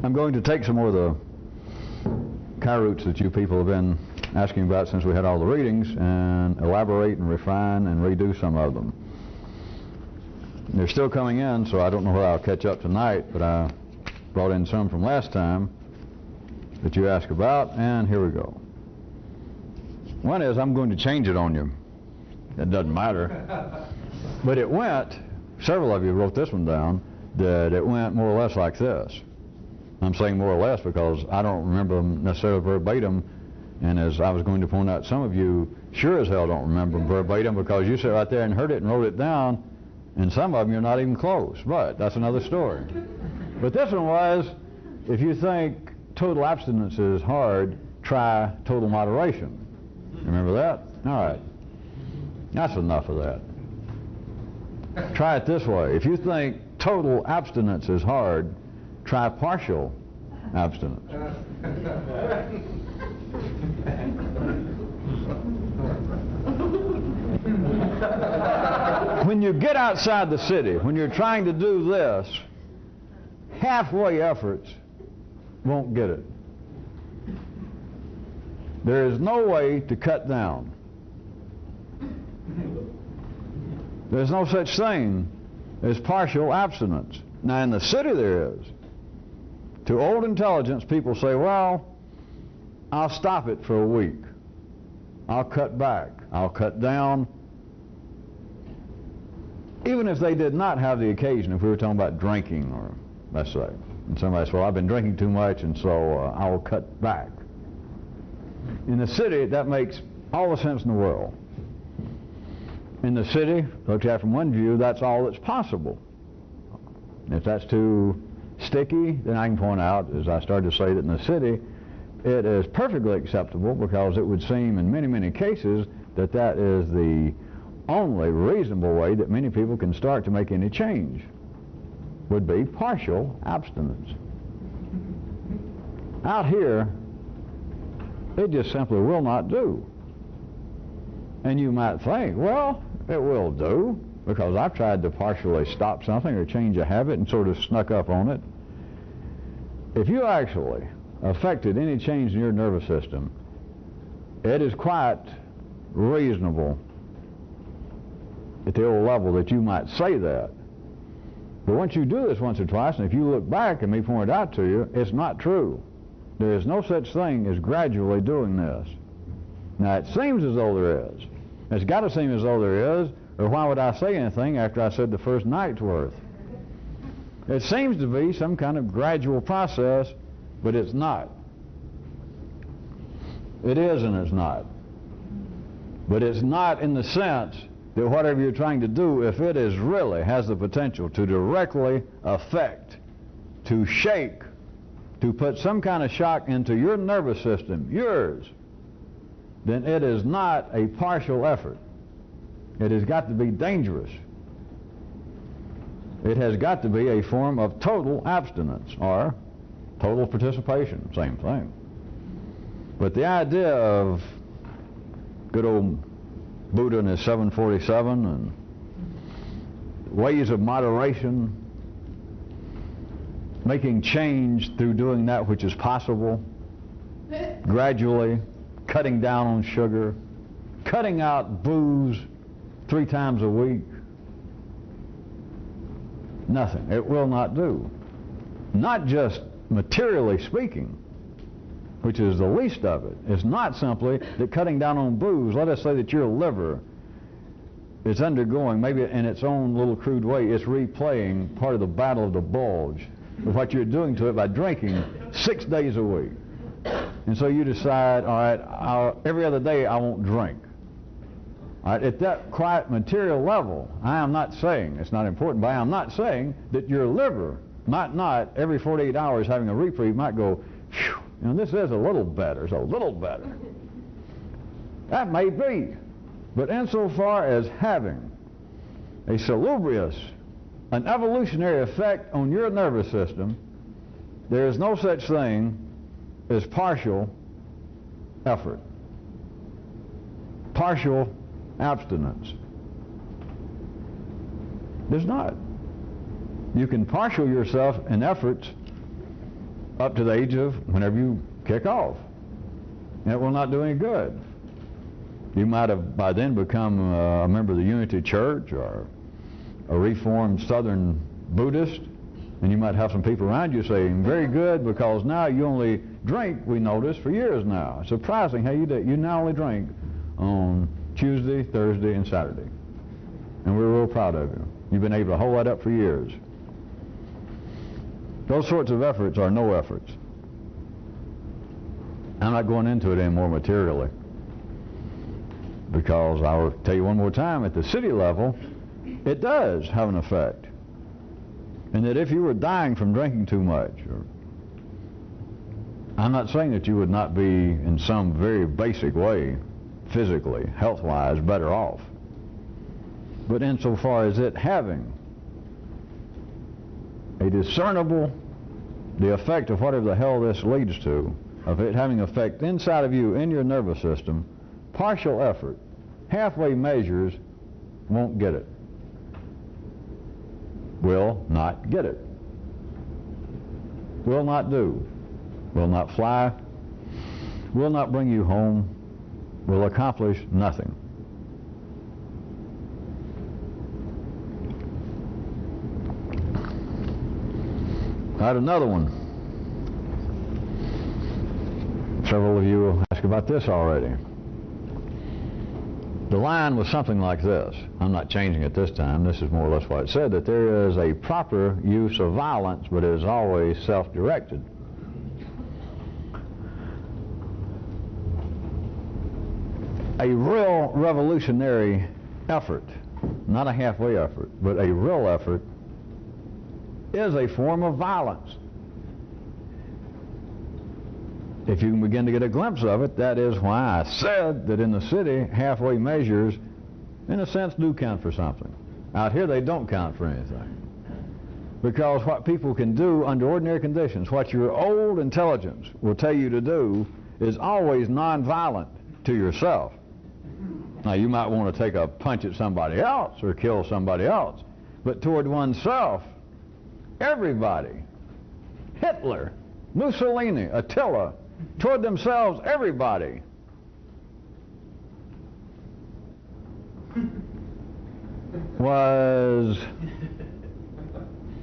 I'm going to take some more of the roots that you people have been asking about since we had all the readings and elaborate and refine and redo some of them. They're still coming in, so I don't know whether I'll catch up tonight, but I brought in some from last time that you asked about, and here we go. One is I'm going to change it on you. It doesn't matter. But it went, several of you wrote this one down, that it went more or less like this. I'm saying more or less because I don't remember them necessarily verbatim, and as I was going to point out, some of you sure as hell don't remember them verbatim because you sat right there and heard it and wrote it down, and some of them you're not even close, but that's another story. But this one was, if you think total abstinence is hard, try total moderation. Remember that? All right. That's enough of that. Try it this way. If you think total abstinence is hard, try partial abstinence. When you get outside the city, when you're trying to do this, halfway efforts won't get it. There is no way to cut down. There's no such thing as partial abstinence. Now in the city there is. To old intelligence, people say, well, I'll stop it for a week. I'll cut back. I'll cut down. Even if they did not have the occasion, if we were talking about drinking, or let's say, and somebody says, well, I've been drinking too much, and so I will cut back. In the city, that makes all the sense in the world. In the city, looked at from one view, that's all that's possible. If that's too sticky, then I can point out, as I started to say, that in the city, it is perfectly acceptable because it would seem in many, many cases that that is the only reasonable way that many people can start to make any change, would be partial abstinence. Out here, it just simply will not do. And you might think, well, it will do, because I've tried to partially stop something or change a habit and sort of snuck up on it. If you actually affected any change in your nervous system, it is quite reasonable at the old level that you might say that. But once you do this once or twice, and if you look back and me point it out to you, it's not true. There is no such thing as gradually doing this. Now it seems as though there is. It's got to seem as though there is, or why would I say anything after I said the first night's worth? It seems to be some kind of gradual process, but it's not. It is and it's not. But it's not in the sense that whatever you're trying to do, if it is really has the potential to directly affect, to shake, to put some kind of shock into your nervous system, yours, then it is not a partial effort. It has got to be dangerous. It has got to be a form of total abstinence or total participation, same thing. But the idea of good old Buddha and his 747 and ways of moderation, making change through doing that which is possible, gradually cutting down on sugar, cutting out booze 3 times a week, nothing. It will not do. Not just materially speaking, which is the least of it. It's not simply that cutting down on booze, let us say that your liver is undergoing, maybe in its own little crude way, it's replaying part of the battle of the bulge of what you're doing to it by drinking 6 days a week. And so you decide, all right, every other day I won't drink. All right, at that quiet material level, I am not saying, it's not important, but I am not saying that your liver might not, every 48 hours having a reprieve, might go, phew, you know, this is a little better, it's a little better. That may be. But insofar as having a salubrious, an evolutionary effect on your nervous system, there is no such thing as partial effort. Partial abstinence. There's not. You can partial yourself in efforts up to the age of whenever you kick off. And it will not do any good. You might have by then become a member of the Unity Church or a Reformed Southern Buddhist, and you might have some people around you saying, very good, because now you only drink, we notice, for years now. It's surprising how you do. You now only drink on Tuesday, Thursday, and Saturday. And we're real proud of you. You've been able to hold that up for years. Those sorts of efforts are no efforts. I'm not going into it any more materially, because I'll tell you one more time, at the city level, it does have an effect. And that if you were dying from drinking too much, or I'm not saying that you would not be in some very basic way, physically, health-wise, better off. But insofar as it having a discernible, the effect of whatever the hell this leads to, of it having effect inside of you, in your nervous system, partial effort, halfway measures won't get it. Will not get it. Will not do. Will not fly. Will not bring you home. Will accomplish nothing. I had another one. Several of you asked about this already. The line was something like this. I'm not changing it this time. This is more or less what it said, that there is a proper use of violence, but it is always self-directed. A real revolutionary effort, not a halfway effort, but a real effort, is a form of violence. If you can begin to get a glimpse of it, that is why I said that in the city, halfway measures, in a sense, do count for something. Out here, they don't count for anything. Because what people can do under ordinary conditions, what your old intelligence will tell you to do, is always nonviolent to yourself. Now, you might want to take a punch at somebody else or kill somebody else, but toward oneself, everybody, Hitler, Mussolini, Attila, toward themselves, everybody. Was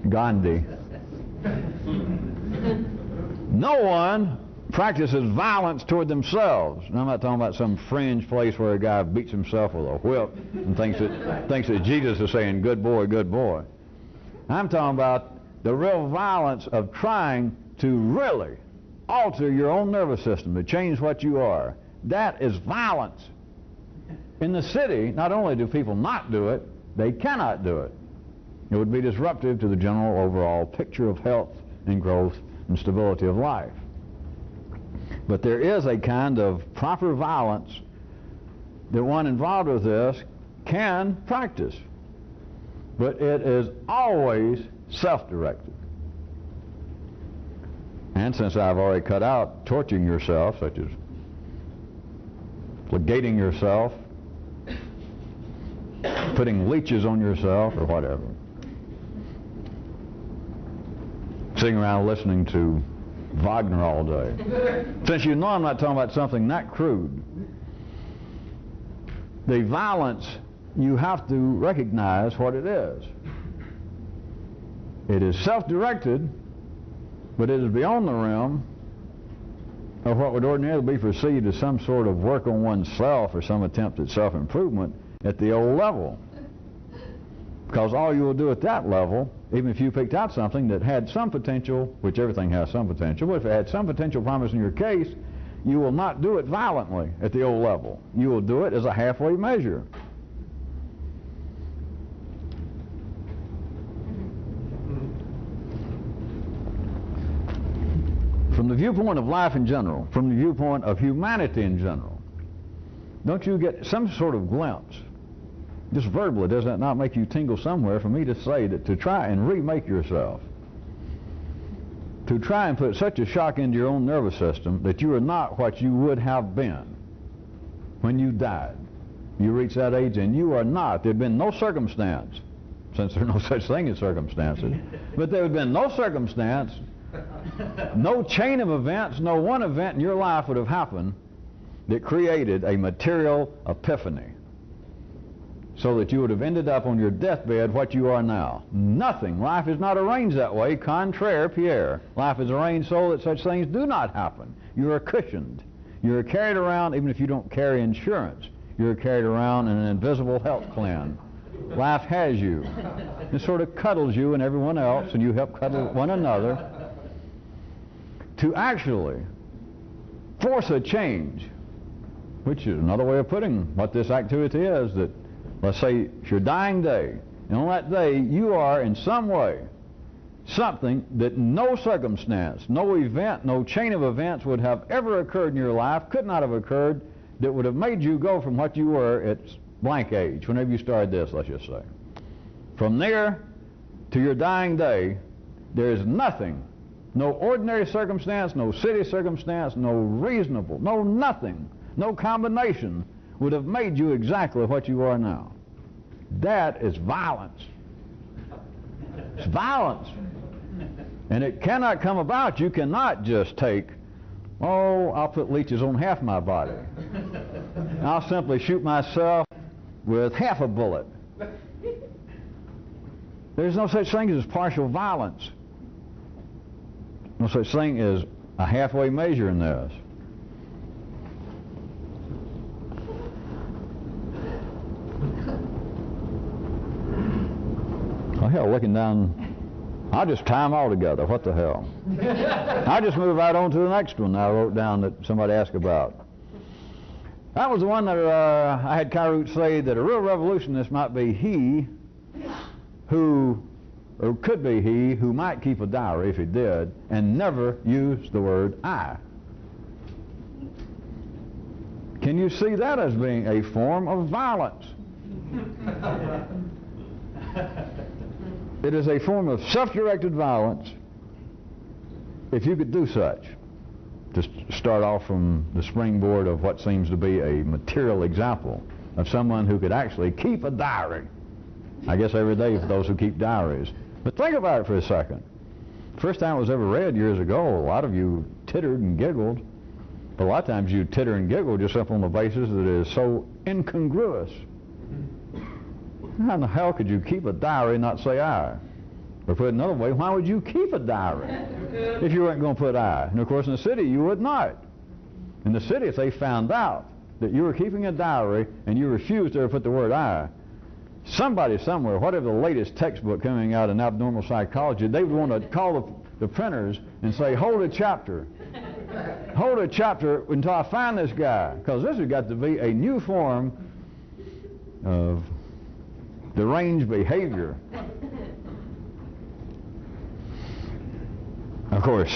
Gandhi. No one practices violence toward themselves. And I'm not talking about some fringe place where a guy beats himself with a whip and thinks that Jesus is saying, good boy, good boy. I'm talking about the real violence of trying to really alter your own nervous system, to change what you are. That is violence. In the city, not only do people not do it, they cannot do it. It would be disruptive to the general overall picture of health and growth and stability of life. But there is a kind of proper violence that one involved with this can practice. But it is always self-directed. And since I've already cut out torturing yourself, such as ligating yourself, putting leeches on yourself, or whatever, sitting around listening to Wagner all day. Since you know I'm not talking about something that crude, the violence, you have to recognize what it is. It is self-directed, but it is beyond the realm of what would ordinarily be perceived as some sort of work on oneself or some attempt at self-improvement at the old level. Because all you will do at that level, even if you picked out something that had some potential, which everything has some potential, but if it had some potential promise in your case, you will not do it violently at the old level. You will do it as a halfway measure. From the viewpoint of life in general, from the viewpoint of humanity in general, don't you get some sort of glimpse, just verbally, does that not make you tingle somewhere for me to say that to try and remake yourself, to try and put such a shock into your own nervous system that you are not what you would have been when you died. You reach that age and you are not. There had been no circumstance, since there's no such thing as circumstances, but there had been no circumstance No chain of events, no one event in your life would have happened that created a material epiphany so that you would have ended up on your deathbed what you are now. Nothing. Life is not arranged that way. Contraire, Pierre. Life is arranged so that such things do not happen. You are cushioned. You are carried around, even if you don't carry insurance, you are carried around in an invisible health plan. Life has you. It sort of cuddles you and everyone else, and you help cuddle one another to actually force a change, which is another way of putting what this activity is, that let's say it's your dying day, and on that day you are in some way something that no circumstance, no event, no chain of events would have ever occurred in your life, could not have occurred, that would have made you go from what you were at blank age, whenever you started this, let's just say. From there to your dying day, there is nothing, no ordinary circumstance, no city circumstance, no reasonable, no nothing, no combination would have made you exactly what you are now. That is violence. It's violence. And it cannot come about. You cannot just take, oh, I'll put leeches on half my body. I'll simply shoot myself with half a bullet. There's no such thing as partial violence. No such thing as a halfway measure in this. Oh, hell, looking down, I'll just tie them all together. What the hell? I'll just move right on to the next one I wrote down that somebody asked about. That was the one that I had Kyrute say that a real revolutionist might be he who, or could be he who might keep a diary if he did and never use the word I. Can you see that as being a form of violence? It is a form of self-directed violence if you could do such. Just start off from the springboard of what seems to be a material example of someone who could actually keep a diary. I guess every day for those who keep diaries. But think about it for a second. First time it was ever read years ago, a lot of you tittered and giggled. But a lot of times you titter and giggle just up on the basis that it is so incongruous. How in the hell could you keep a diary and not say I? Or put it another way, why would you keep a diary if you weren't going to put I? And of course in the city you would not. In the city, if they found out that you were keeping a diary and you refused to ever put the word I, somebody somewhere, whatever the latest textbook coming out in abnormal psychology, they would want to call the printers and say, hold a chapter. Hold a chapter until I find this guy, because this has got to be a new form of deranged behavior. Of course,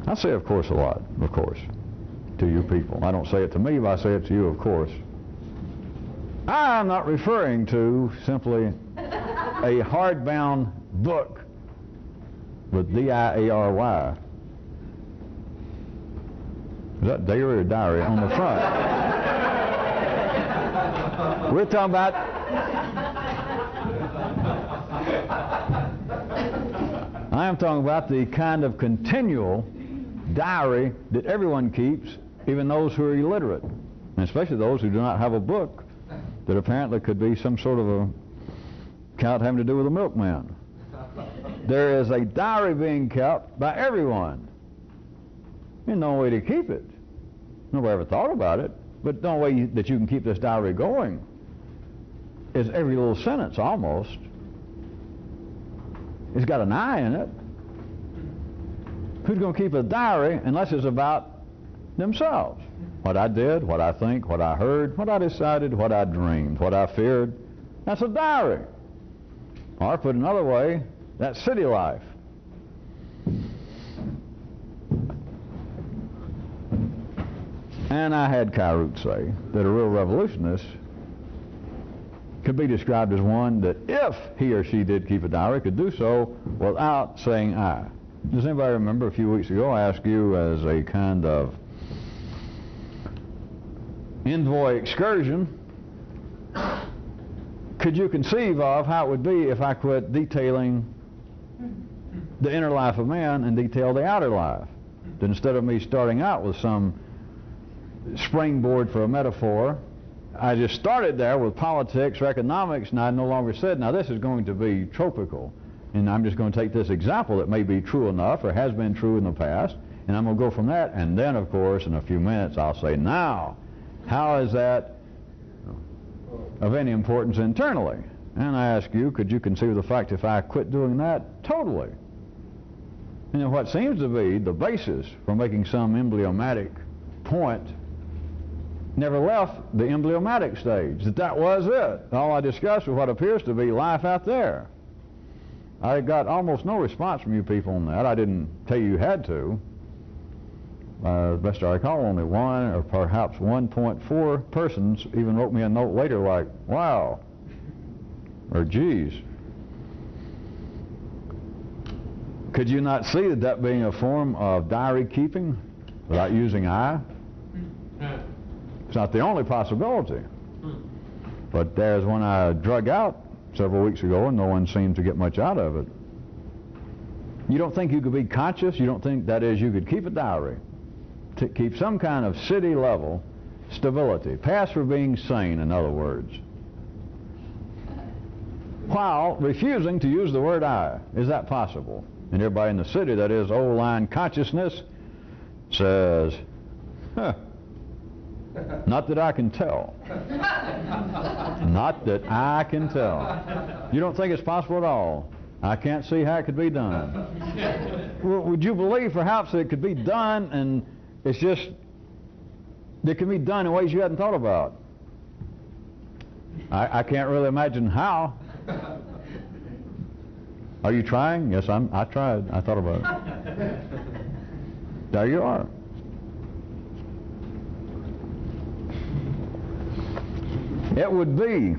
I say of course a lot, of course, to you people. I don't say it to me, but I say it to you, of course. I'm not referring to simply a hardbound book with D-I-A-R-Y. Is that diary or diary on the front? We're talking about I am talking about the kind of continual diary that everyone keeps, even those who are illiterate, and especially those who do not have a book that apparently could be some sort of a account having to do with a milkman. There is a diary being kept by everyone. There's no way to keep it. Nobody ever thought about it, but the only way that you can keep this diary going is every little sentence almost. It's got an I in it. Who's going to keep a diary unless it's about themselves? What I did, what I think, what I heard, what I decided, what I dreamed, what I feared. That's a diary. Or put another way, that's city life. And I had Kyrute say that a real revolutionist could be described as one that if he or she did keep a diary, could do so without saying I. Does anybody remember a few weeks ago I asked you as a kind of envoy excursion, could you conceive of how it would be if I quit detailing the inner life of man and detail the outer life. That instead of me starting out with some springboard for a metaphor, I just started there with politics or economics, and I no longer said, now this is going to be tropical, and I'm just going to take this example that may be true enough or has been true in the past, and I'm going to go from that, and then of course in a few minutes I'll say, now how is that of any importance internally? And I ask you, could you consider the fact if I quit doing that totally? And then what seems to be the basis for making some emblematic point never left the emblematic stage, that was it. All I discussed was what appears to be life out there. I got almost no response from you people on that. I didn't tell you had to. Best I recall, only one or perhaps 1.4 persons even wrote me a note later like, wow, or geez. Could you not see that being a form of diary keeping without using I? It's not the only possibility. But there's one I drug out several weeks ago and no one seemed to get much out of it. You don't think you could be conscious? You don't think, that is, you could keep a diary, to keep some kind of city level stability, pass for being sane, in other words, while refusing to use the word I? Is that possible? And everybody in the city, that is old line consciousness, says, huh, not that I can tell. Not that I can tell. You don't think it's possible at all? I can't see how it could be done. Well, would you believe perhaps that it could be done, and it's just, it can be done in ways you hadn't thought about? I can't really imagine how. Are you trying? Yes, I tried. I thought about it. There you are. It would be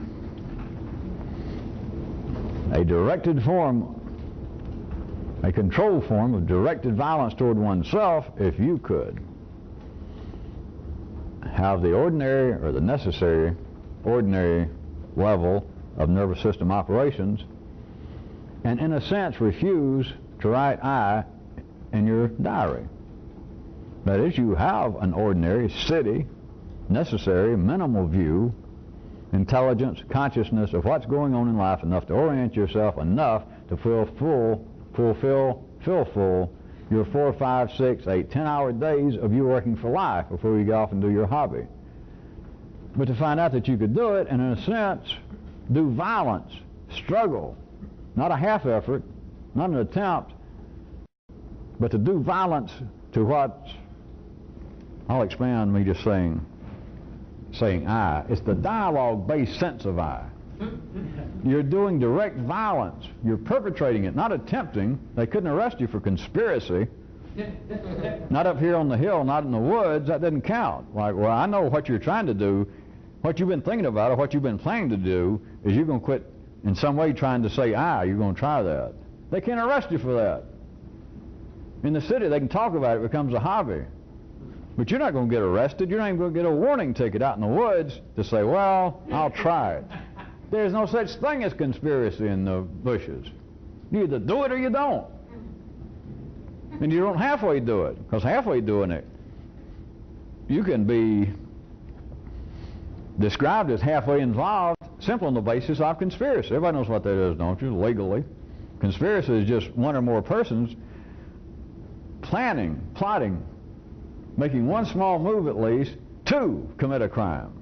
a directed form, a controlled form of directed violence toward oneself if you could have the ordinary or the necessary ordinary level of nervous system operations and in a sense refuse to write I in your diary. That is, you have an ordinary, steady, necessary, minimal view, intelligence, consciousness of what's going on in life enough to orient yourself enough to fulfill your 4, 5, 6, 8, 10-hour days of you working for life before you go off and do your hobby. But to find out that you could do it and in a sense do violence, struggle, not a half effort, not an attempt, but to do violence to what, I'll expand me just saying I. It's the dialogue-based sense of I. You're doing direct violence. You're perpetrating it, not attempting. They couldn't arrest you for conspiracy. Not up here on the hill, not in the woods. That doesn't count. Like, well, I know what you're trying to do. What you've been thinking about or what you've been planning to do is you're going to quit in some way trying to say I. You're going to try that. They can't arrest you for that. In the city, they can talk about it. It becomes a hobby. But you're not going to get arrested. You're not even going to get a warning ticket out in the woods to say, well, I'll try it. There's no such thing as conspiracy in the bushes. You either do it or you don't. And you don't halfway do it, because halfway doing it, you can be described as halfway involved simply on the basis of conspiracy. Everybody knows what that is, don't you, legally? Conspiracy is just one or more persons planning, plotting, making one small move at least to commit a crime.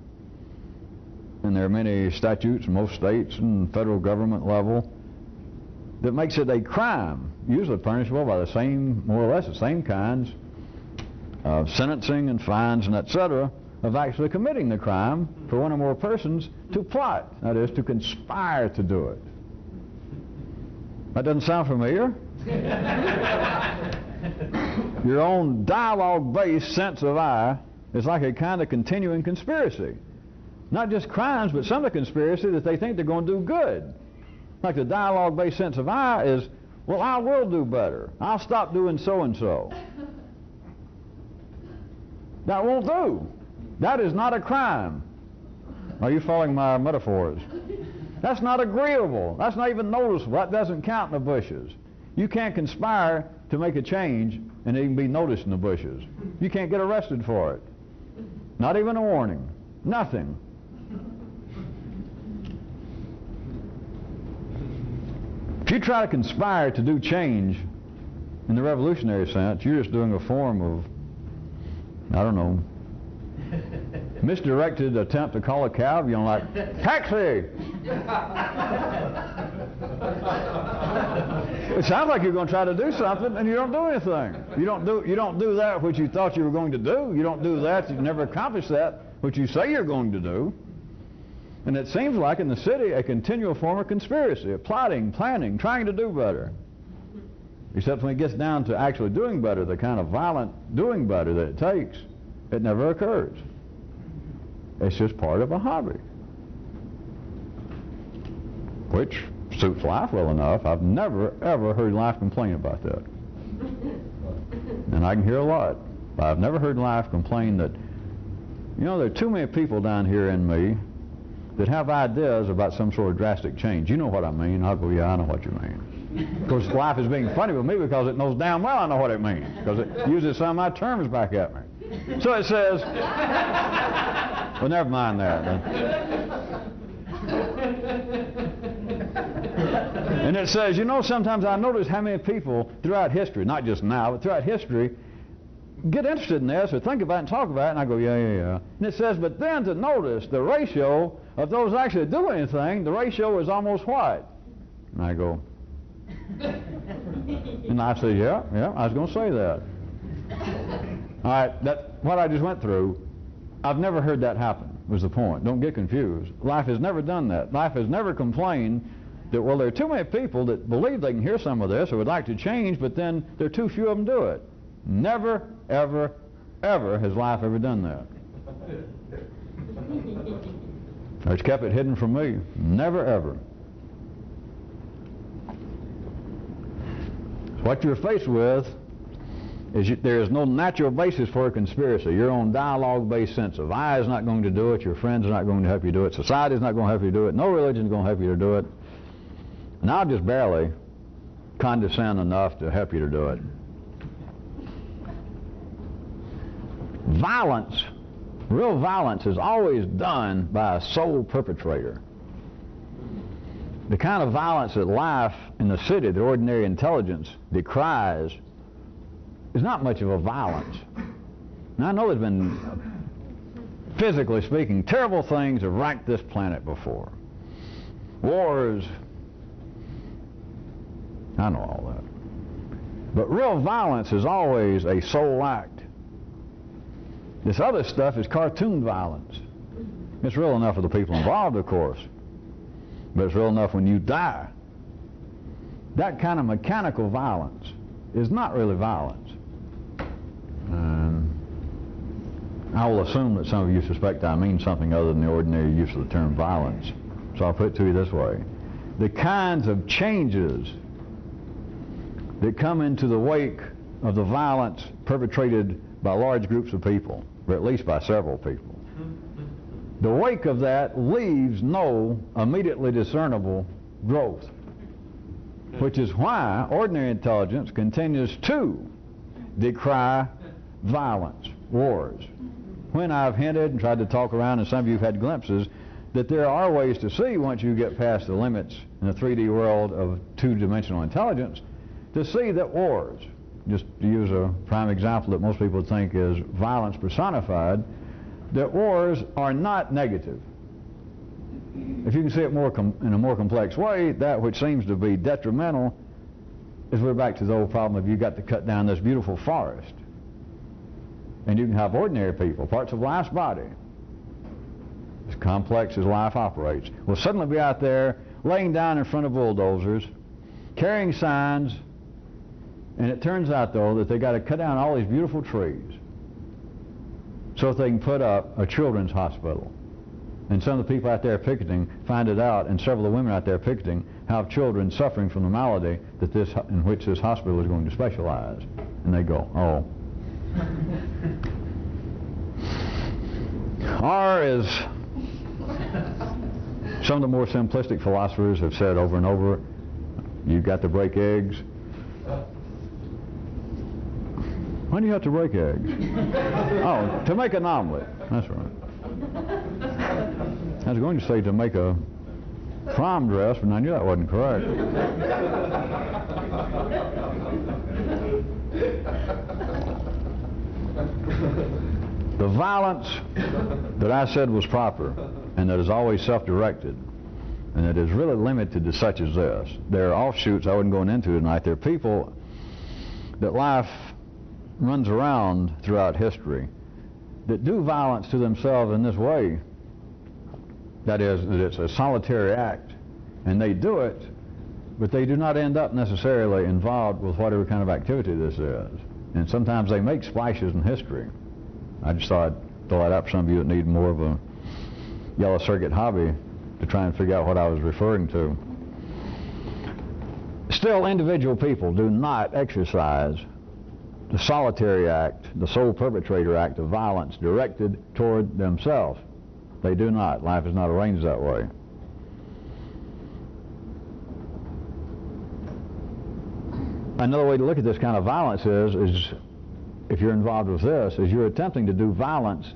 And there are many statutes in most states and federal government level that makes it a crime, usually punishable by the same, more or less the same kinds of sentencing and fines and etc. of actually committing the crime for one or more persons to plot, that is, to conspire to do it. That doesn't sound familiar? Your own dialogue-based sense of I is like a kind of continuing conspiracy. Not just crimes, but some of the conspiracy that they think they're going to do good. Like the dialogue-based sense of I is, well, I will do better. I'll stop doing so-and-so. That won't do. That is not a crime. Are you following my metaphors? That's not agreeable. That's not even noticeable. That doesn't count in the bushes. You can't conspire to make a change and even be noticed in the bushes. You can't get arrested for it. Not even a warning. Nothing. If you try to conspire to do change in the revolutionary sense, you're just doing a form of, I don't know, misdirected attempt to call a cab. You know, like, taxi! It sounds like you're going to try to do something and you don't do anything. You don't do that which you thought you were going to do. You don't do that. You never accomplish that which you say you're going to do. And it seems like in the city a continual form of conspiracy, of plotting, planning, trying to do better. Except when it gets down to actually doing better, the kind of violent doing better that it takes, it never occurs. It's just part of a hobby, which suits life well enough. I've never, ever heard life complain about that. And I can hear a lot. But I've never heard life complain that, you know, there are too many people down here in me that have ideas about some sort of drastic change. You know what I mean? I'll go, yeah, I know what you mean. Of course, life is being funny with me because it knows damn well I know what it means, because it uses some of my terms back at me. So it says, well, never mind that then. And it says, you know, sometimes I notice how many people throughout history, not just now, but throughout history, get interested in this or think about it and talk about it, and I go, yeah. And it says, but then to notice the ratio of those actually do anything, the ratio is almost what? And I go, and I say, yeah, I was going to say that. All right, what I just went through, I've never heard that happen, was the point. Don't get confused. Life has never done that. Life has never complained that, well, there are too many people that believe they can hear some of this or would like to change, but then there are too few of them do it. Never, ever, ever has life ever done that. It's kept it hidden from me. Never, ever. What you're faced with is there is no natural basis for a conspiracy. Your own dialogue-based sense of I is not going to do it, your friends are not going to help you do it, society is not going to help you do it, no religion is going to help you to do it, and I'll just barely condescend enough to help you to do it. Violence, real violence, is always done by a sole perpetrator. The kind of violence that life in the city, the ordinary intelligence, decries is not much of a violence. Now, I know there's been, physically speaking, terrible things have racked this planet before. Wars, I know all that. But real violence is always a sole act. This other stuff is cartoon violence. It's real enough for the people involved, of course, but it's real enough when you die. That kind of mechanical violence is not really violence. I will assume that some of you suspect I mean something other than the ordinary use of the term violence. So I'll put it to you this way. The kinds of changes that come into the wake of the violence perpetrated by large groups of people, or at least by several people, the wake of that leaves no immediately discernible growth, which is why ordinary intelligence continues to decry violence, wars. When I've hinted and tried to talk around, and some of you have had glimpses, that there are ways to see, once you get past the limits in the 3D world of two-dimensional intelligence, to see that wars, just to use a prime example that most people think is violence personified, that wars are not negative. If you can see it in a more complex way, that which seems to be detrimental is we're back to the old problem of you got to cut down this beautiful forest. And you can have ordinary people, parts of life's body, as complex as life operates, will suddenly be out there laying down in front of bulldozers, carrying signs, and it turns out, though, that they got to cut down all these beautiful trees so that they can put up a children's hospital. And some of the people out there picketing find it out, and several of the women out there picketing have children suffering from the malady that in which this hospital is going to specialize. And they go, oh. Or, as some of the more simplistic philosophers have said over and over, you've got to break eggs When do you have to break eggs? Oh, to make an omelet. That's right. I was going to say to make a prom dress, but I knew that wasn't correct. The violence that I said was proper, and that is always self-directed, and that is really limited to such as this. There are offshoots I wasn't going into tonight. There are people that life runs around throughout history that do violence to themselves in this way. That is, that it's a solitary act, and they do it, but they do not end up necessarily involved with whatever kind of activity this is. And sometimes they make splashes in history. I just thought I'd throw that up for some of you that need more of a yellow circuit hobby to try and figure out what I was referring to. Still, individual people do not exercise the solitary act, the sole perpetrator act of violence directed toward themselves. They do not. Life is not arranged that way. Another way to look at this kind of violence is if you're involved with this, is you're attempting to do violence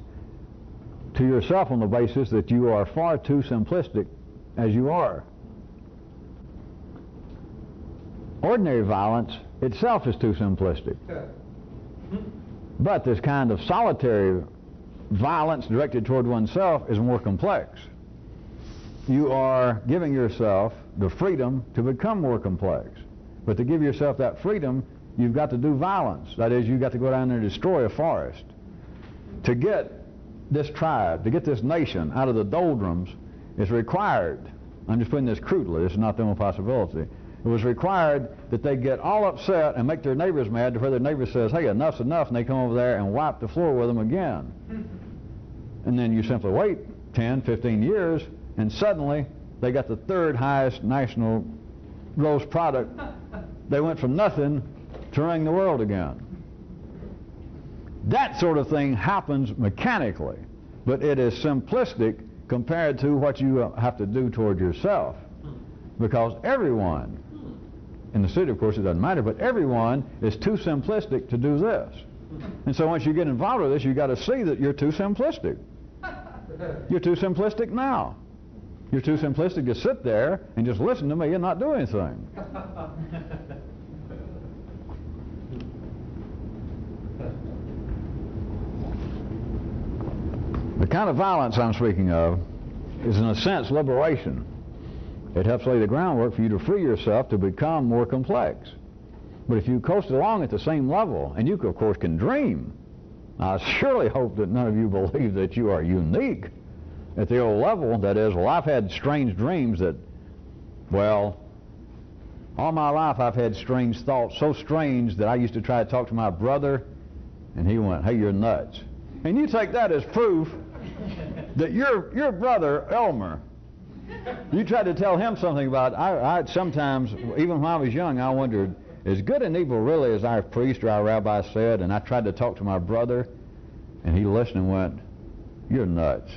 to yourself on the basis that you are far too simplistic as you are. Ordinary violence itself is too simplistic. But this kind of solitary violence directed toward oneself is more complex. You are giving yourself the freedom to become more complex. But to give yourself that freedom, you've got to do violence. That is, you've got to go down there and destroy a forest. To get this tribe, to get this nation out of the doldrums is required. I'm just putting this crudely, this is not the only possibility. It was required that they get all upset and make their neighbors mad to where their neighbor says, hey, enough's enough, and they come over there and wipe the floor with them again. And then you simply wait 10, 15 years, and suddenly they got the third highest national gross product. They went from nothing to running the world again. That sort of thing happens mechanically, but it is simplistic compared to what you have to do toward yourself. Because everyone, in the city of course it doesn't matter, but everyone is too simplistic to do this. And so once you get involved with this, you've got to see that you're too simplistic. You're too simplistic now. You're too simplistic to sit there and just listen to me and not do anything. The kind of violence I'm speaking of is, in a sense, liberation. It helps lay the groundwork for you to free yourself to become more complex. But if you coast along at the same level, and you, of course, can dream, I surely hope that none of you believe that you are unique at the old level. That is, well, I've had strange dreams that, well, all my life I've had strange thoughts, so strange that I used to try to talk to my brother, and he went, hey, you're nuts. And you take that as proof that your brother, Elmer, you tried to tell him something about, I sometimes, even when I was young, I wondered, is good and evil really as our priest or our rabbi said? And I tried to talk to my brother, and he listened and went, you're nuts.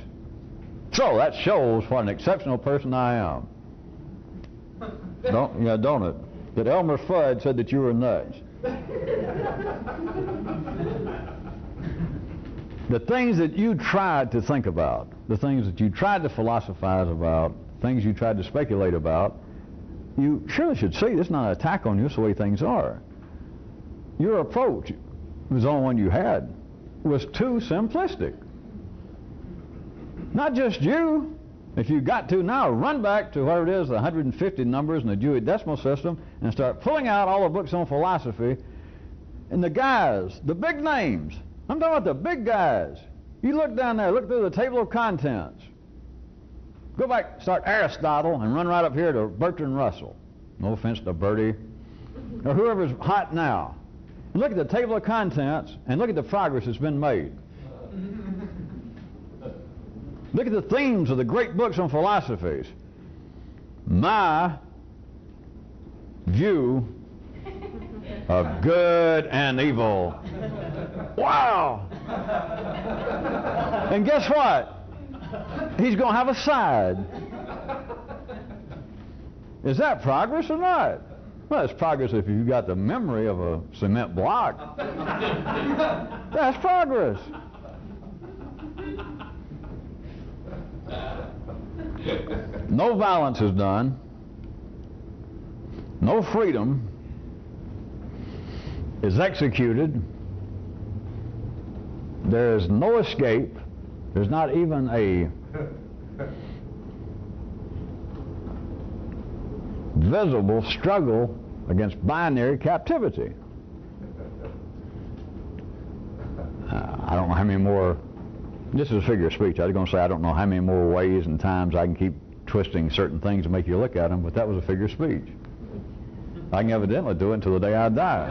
So that shows what an exceptional person I am. Don't it? That Elmer Fudd said that you were nuts. The things that you tried to think about, the things that you tried to philosophize about, things you tried to speculate about, you surely should see this is not an attack on you, it's the way things are. Your approach, it was the only one you had, was too simplistic. Not just you. If you got to now, run back to whatever it is, the 150 numbers in the Dewey Decimal System, and start pulling out all the books on philosophy, and the guys, the big names. I'm talking about the big guys. You look down there, look through the table of contents. Go back, start Aristotle, and run right up here to Bertrand Russell. No offense to Bertie, or whoever's hot now. Look at the table of contents, and look at the progress that's been made. Look at the themes of the great books on philosophies. My view of good and evil. Wow! And guess what? He's going to have a side. Is that progress or not? Well, it's progress if you've got the memory of a cement block. That's progress. No violence is done. No freedom is executed. There is no escape. There's not even a visible struggle against binary captivity. I don't know how many more, this is a figure of speech. I was going to say I don't know how many more ways and times I can keep twisting certain things to make you look at them, but that was a figure of speech. I can evidently do it until the day I die.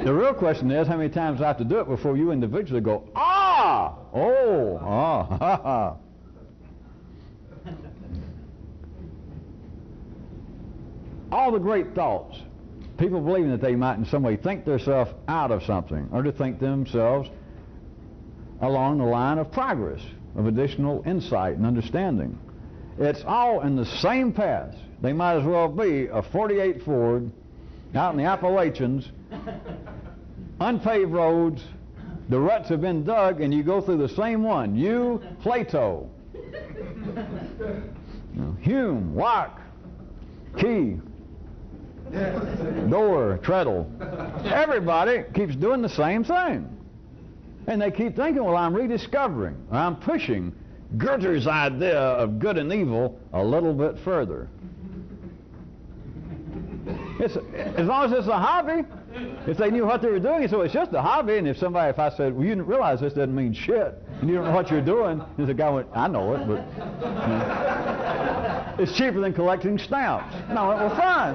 The real question is how many times I have to do it before you individually go, ah, oh, ah, ha, ha. All the great thoughts, people believing that they might in some way think themselves out of something, or to think themselves along the line of progress, of additional insight and understanding. It's all in the same path. They might as well be a 48 Ford out in the Appalachians, unpaved roads, the ruts have been dug, and you go through the same one. You, Plato, Hume, Locke, Key, Door, Treadle. Everybody keeps doing the same thing. And they keep thinking, well, I'm rediscovering, or I'm pushing Goethe's idea of good and evil a little bit further. As long as it's a hobby, if they knew what they were doing, so it's just a hobby. And if I said, well, you didn't realize this doesn't mean shit, and you don't know what you're doing, and the guy went, I know it, but it's cheaper than collecting stamps. And I went, well, fine.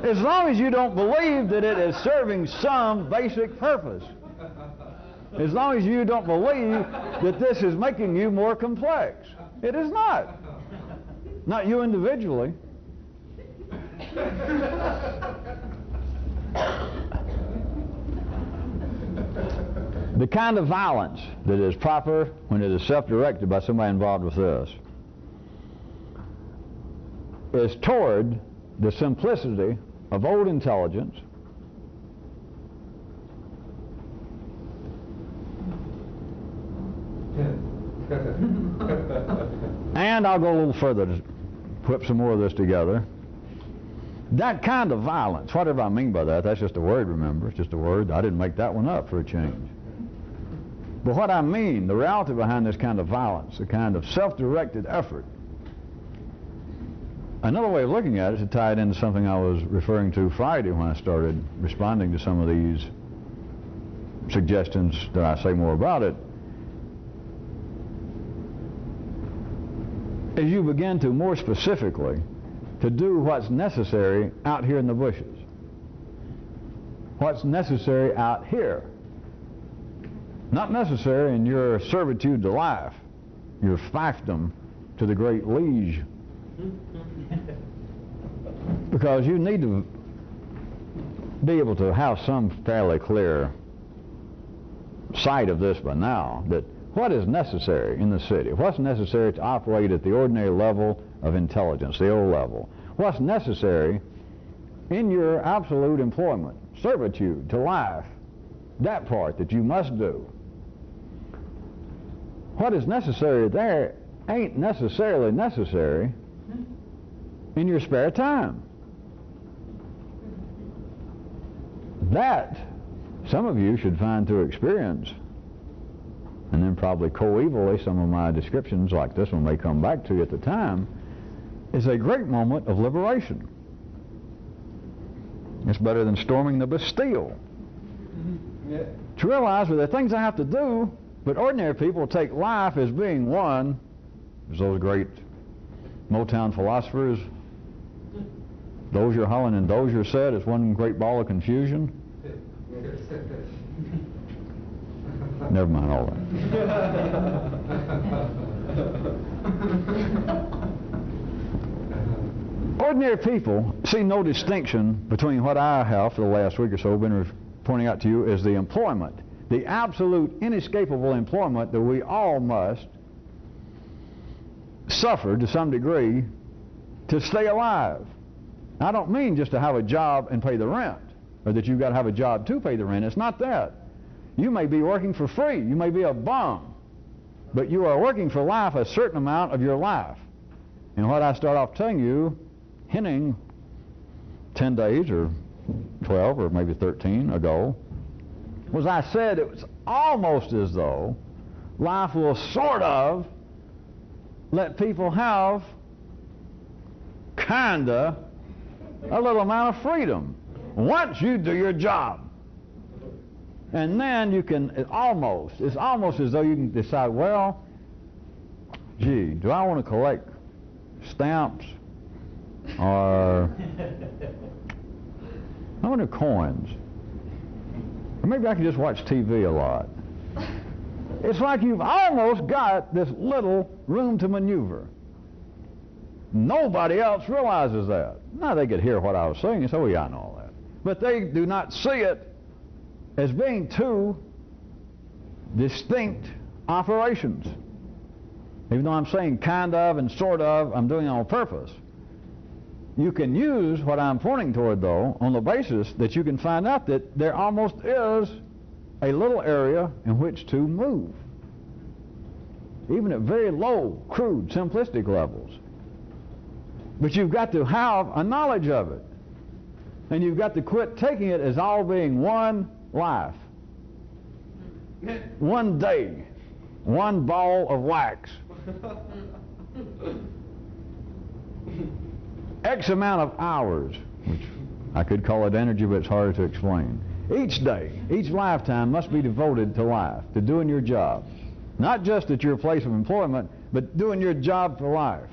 As long as you don't believe that it is serving some basic purpose. As long as you don't believe that this is making you more complex. It is not. Not you individually. The kind of violence that is proper when it is self-directed by somebody involved with this is toward the simplicity of old intelligence and I'll go a little further to whip some more of this together. That kind of violence, whatever I mean by that, that's just a word, remember, it's just a word. I didn't make that one up for a change. But what I mean, the reality behind this kind of violence, the kind of self-directed effort, another way of looking at it to tie it into something I was referring to Friday when I started responding to some of these suggestions that I say more about it, is you begin to more specifically to do what's necessary out here in the bushes. What's necessary out here. Not necessary in your servitude to life, your fiefdom to the great liege. Because you need to be able to have some fairly clear sight of this by now, that what is necessary in the city, what's necessary to operate at the ordinary level of intelligence, the old level, what's necessary in your absolute employment, servitude to life, that part that you must do. What is necessary there ain't necessarily necessary in your spare time. That some of you should find to experience, and then probably coevally some of my descriptions like this one may come back to you at the time, is a great moment of liberation. It's better than storming the Bastille. Yeah. To realize that there are things I have to do, but ordinary people take life as being one, as those great Motown philosophers, Dozier, Holland, and Dozier said, it's one great ball of confusion. Never mind all that. Ordinary people see no distinction between what I have for the last week or so been pointing out to you as the employment, the absolute inescapable employment that we all must suffer to some degree to stay alive. I don't mean just to have a job and pay the rent, or that you've got to have a job to pay the rent. It's not that. You may be working for free. You may be a bum, but you are working for life, a certain amount of your life. And what I start off telling you, hinting 10 days or 12 or maybe 13 ago, was I said it was almost as though life will sort of let people have kinda a little amount of freedom once you do your job. And then you can, it's almost as though you can decide, well, gee, do I want to collect stamps or I want coins? Or maybe I can just watch TV a lot. It's like you've almost got this little room to maneuver. Nobody else realizes that. Now they could hear what I was saying and say, oh yeah, I know all that. But they do not see it as being two distinct operations. Even though I'm saying kind of and sort of, I'm doing it on purpose. You can use what I'm pointing toward, though, on the basis that you can find out that there almost is a little area in which to move, even at very low, crude, simplistic levels. But you've got to have a knowledge of it, and you've got to quit taking it as all being one life, one day, one ball of wax, X amount of hours, which I could call it energy, but it's harder to explain. Each day, each lifetime must be devoted to life, to doing your job. Not just at your place of employment, but doing your job for life.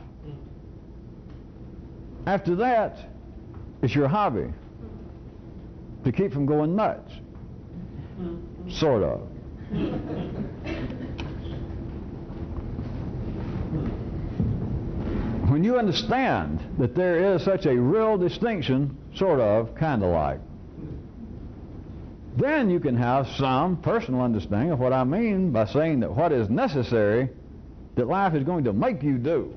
After that, it's your hobby, to keep from going nuts. Sort of. When you understand that there is such a real distinction, sort of, kind of like, then you can have some personal understanding of what I mean by saying that what is necessary that life is going to make you do.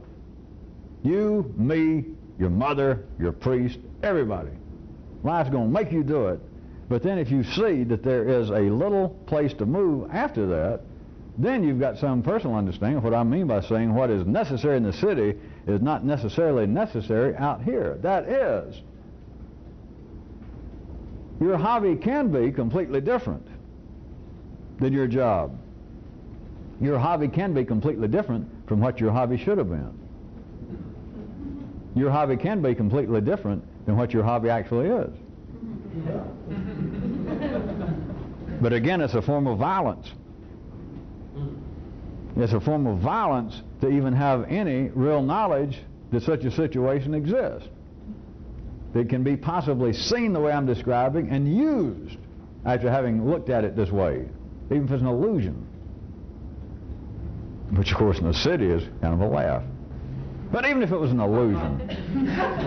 You, me, your mother, your priest, everybody. Life's going to make you do it. But then if you see that there is a little place to move after that, then you've got some personal understanding of what I mean by saying what is necessary in the city is not necessarily necessary out here. That is, your hobby can be completely different than your job. Your hobby can be completely different from what your hobby should have been. Your hobby can be completely different than what your hobby actually is. But again, it's a form of violence. It's a form of violence to even have any real knowledge that such a situation exists. That can be possibly seen the way I'm describing and used after having looked at it this way, even if it's an illusion. Which, of course, in the city is kind of a laugh. But even if it was an illusion,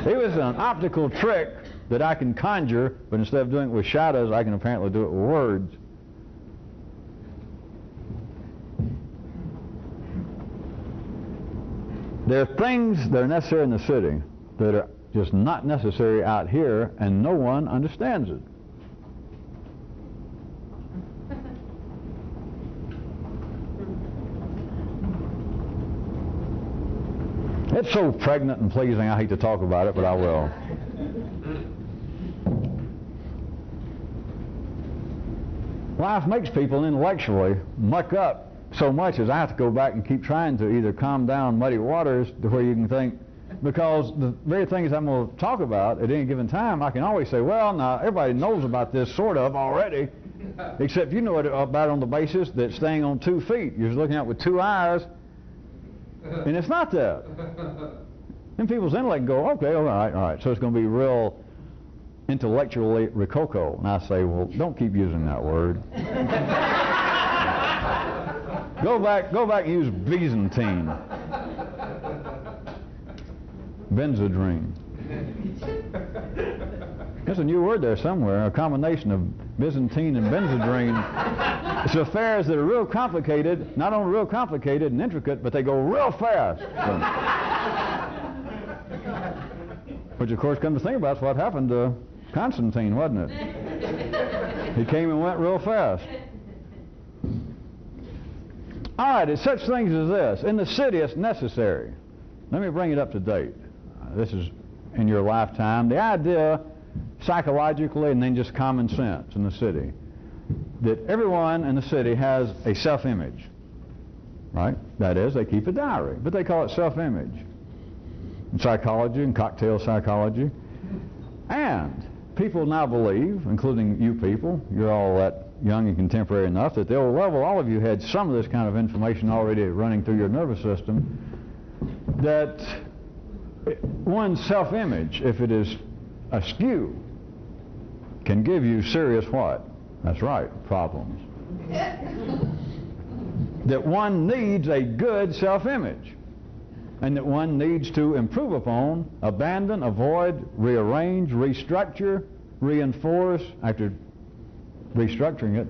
it was an optical trick that I can conjure, but instead of doing it with shadows, I can apparently do it with words. There are things that are necessary in the city that are just not necessary out here, and no one understands it. It's so pregnant and pleasing, I hate to talk about it, but I will. Life makes people intellectually muck up so much as I have to go back and keep trying to either calm down muddy waters to where you can think, because the very things I'm going to talk about at any given time, I can always say, well, now everybody knows about this sort of already, except you know about it on the basis that staying on 2 feet, you're looking at with 2 eyes, and it's not that. And people's intellect go, okay, all right, so it's going to be real intellectually rococo. And I say, well, don't keep using that word. Go back and use Byzantine. Benzodrine. There's a new word there somewhere, a combination of Byzantine and Benzodrine. It's affairs that are real complicated, not only real complicated and intricate, but they go real fast. Which, of course, come to think about, is what happened to Constantine, wasn't it? He came and went real fast. All right, it's such things as this. In the city, it's necessary. Let me bring it up to date. This is in your lifetime. The idea, psychologically and then just common sense in the city, that everyone in the city has a self-image, right? That is, they keep a diary, but they call it self-image. In psychology and cocktail psychology. And people now believe, including you people, you're all that young and contemporary enough, that at the old level, all of you had some of this kind of information already running through your nervous system, that one's self-image, if it is askew, can give you serious what? That's right, problems. That one needs a good self-image, and that one needs to improve upon, abandon, avoid, rearrange, restructure, reinforce, after restructuring it,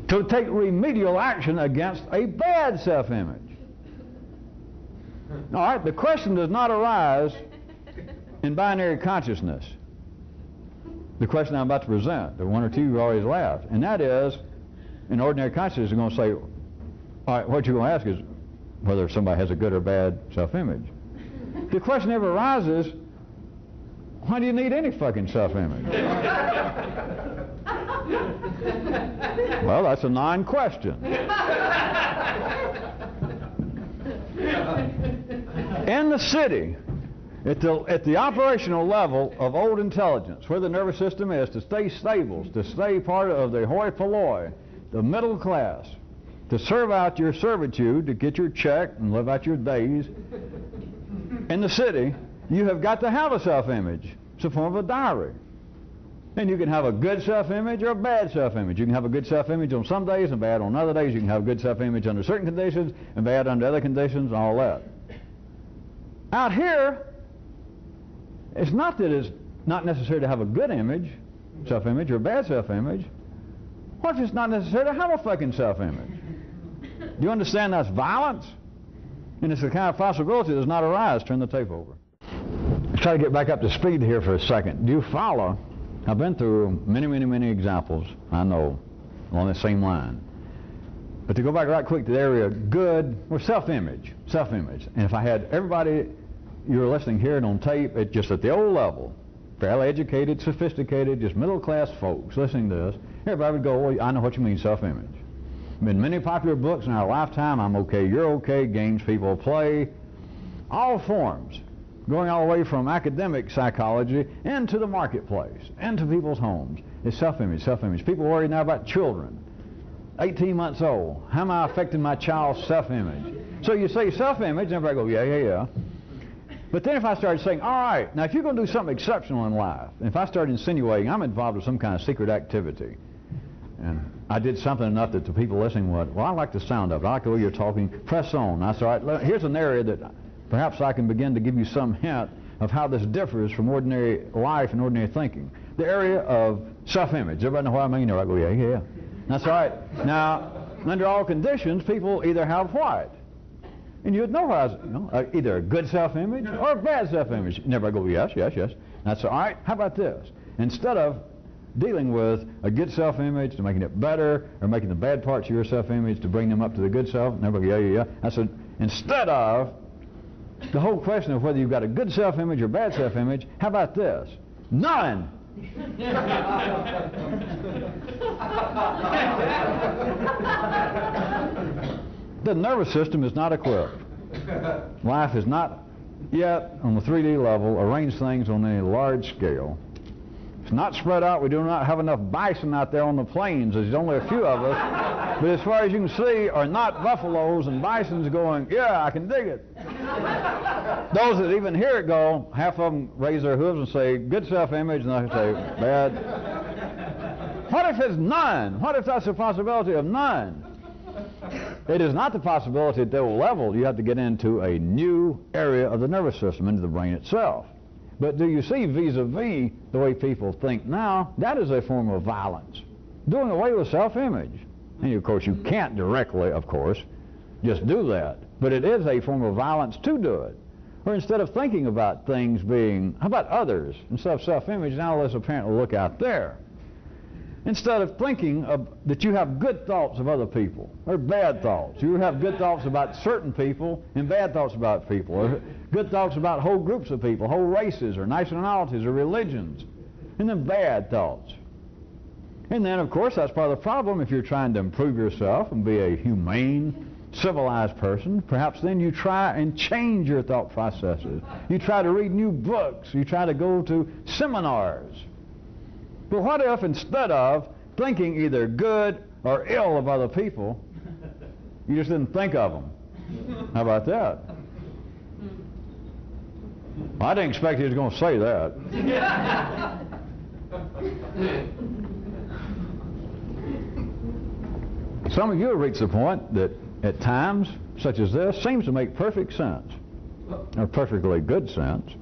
to take remedial action against a bad self-image. All right, the question does not arise in binary consciousness. The question I'm about to present, the one or two who always laughed, and that is, in ordinary consciousness, you're going to say, all right, what you're going to ask is whether somebody has a good or bad self-image. The question never arises, why do you need any fucking self-image? Well, that's a non-question. In the city, at the operational level of old intelligence, where the nervous system is, to stay stable, to stay part of the hoi polloi, the middle class, to serve out your servitude, to get your check and live out your days, in the city, you have got to have a self-image. It's a form of a diary. And you can have a good self-image or a bad self-image. You can have a good self-image on some days and bad on other days. You can have a good self-image under certain conditions and bad under other conditions, and all that. Out here, it's not that it's not necessary to have a good image, self-image, or a bad self-image. What if it's not necessary to have a fucking self-image? Do you understand that's violence? And it's the kind of possibility that does not arise. Turn the tape over. Let's try to get back up to speed here for a second. Do you follow? I've been through many, many, many examples, I know, along the same line. But to go back right quick to the area of good, or self-image. Self-image. And if I had everybody you're listening here and on tape, just at the old level, fairly educated, sophisticated, just middle-class folks listening to this, everybody would go, well, I know what you mean, self-image. Been many popular books in our lifetime, I'm okay, you're okay, games people play, all forms, going all the way from academic psychology into the marketplace, into people's homes. It's self-image, self-image. People worry now about children, 18 months old. How am I affecting my child's self-image? So you say self-image, and everybody goes, yeah. But then if I started saying, all right, now if you're going to do something exceptional in life, and if I started insinuating I'm involved with some kind of secret activity, and I did something enough that the people listening would, well, I like the sound of it, I like the way you're talking, press on. I said, all right, here's an area that perhaps I can begin to give you some hint of how this differs from ordinary life and ordinary thinking. The area of self-image. Everybody know what I mean? They're like, well, yeah. That's all right. Now, under all conditions, people either have what? And you'd know what I was, either a good self-image or a bad self-image. And everybody go, yes. That's all right. How about this? Instead of dealing with a good self-image to making it better, or making the bad parts of your self-image to bring them up to the good self, and everybody go, yeah. I said, instead of the whole question of whether you've got a good self-image or bad self-image, how about this? None. The nervous system is not equipped. Life is not yet on the 3D level arranged things on any large scale. It's not spread out. We do not have enough bison out there on the plains. There's only a few of us. But as far as you can see are not buffaloes and bisons going, yeah, I can dig it. Those that even hear it go, half of them raise their hooves and say, good self-image, and I say, bad. What if it's none? What if that's a possibility of none? It is not the possibility at that level. You have to get into a new area of the nervous system, into the brain itself. But do you see, vis-a-vis the way people think now, that is a form of violence. Doing away with self-image. And of course, you can't directly, of course, just do that. But it is a form of violence to do it. Or instead of thinking about things being, how about others? Instead of self-image, now let's apparently look out there. Instead of thinking that you have good thoughts of other people, or bad thoughts. You have good thoughts about certain people and bad thoughts about people, or good thoughts about whole groups of people, whole races, or nationalities, or religions, and then bad thoughts. And then, of course, that's part of the problem. If you're trying to improve yourself and be a humane, civilized person, perhaps then you try and change your thought processes. You try to read new books. You try to go to seminars. But what if instead of thinking either good or ill of other people, you just didn't think of them? How about that? I didn't expect he was going to say that. Some of you have reached the point that at times such as this seems to make perfect sense, or perfectly good sense,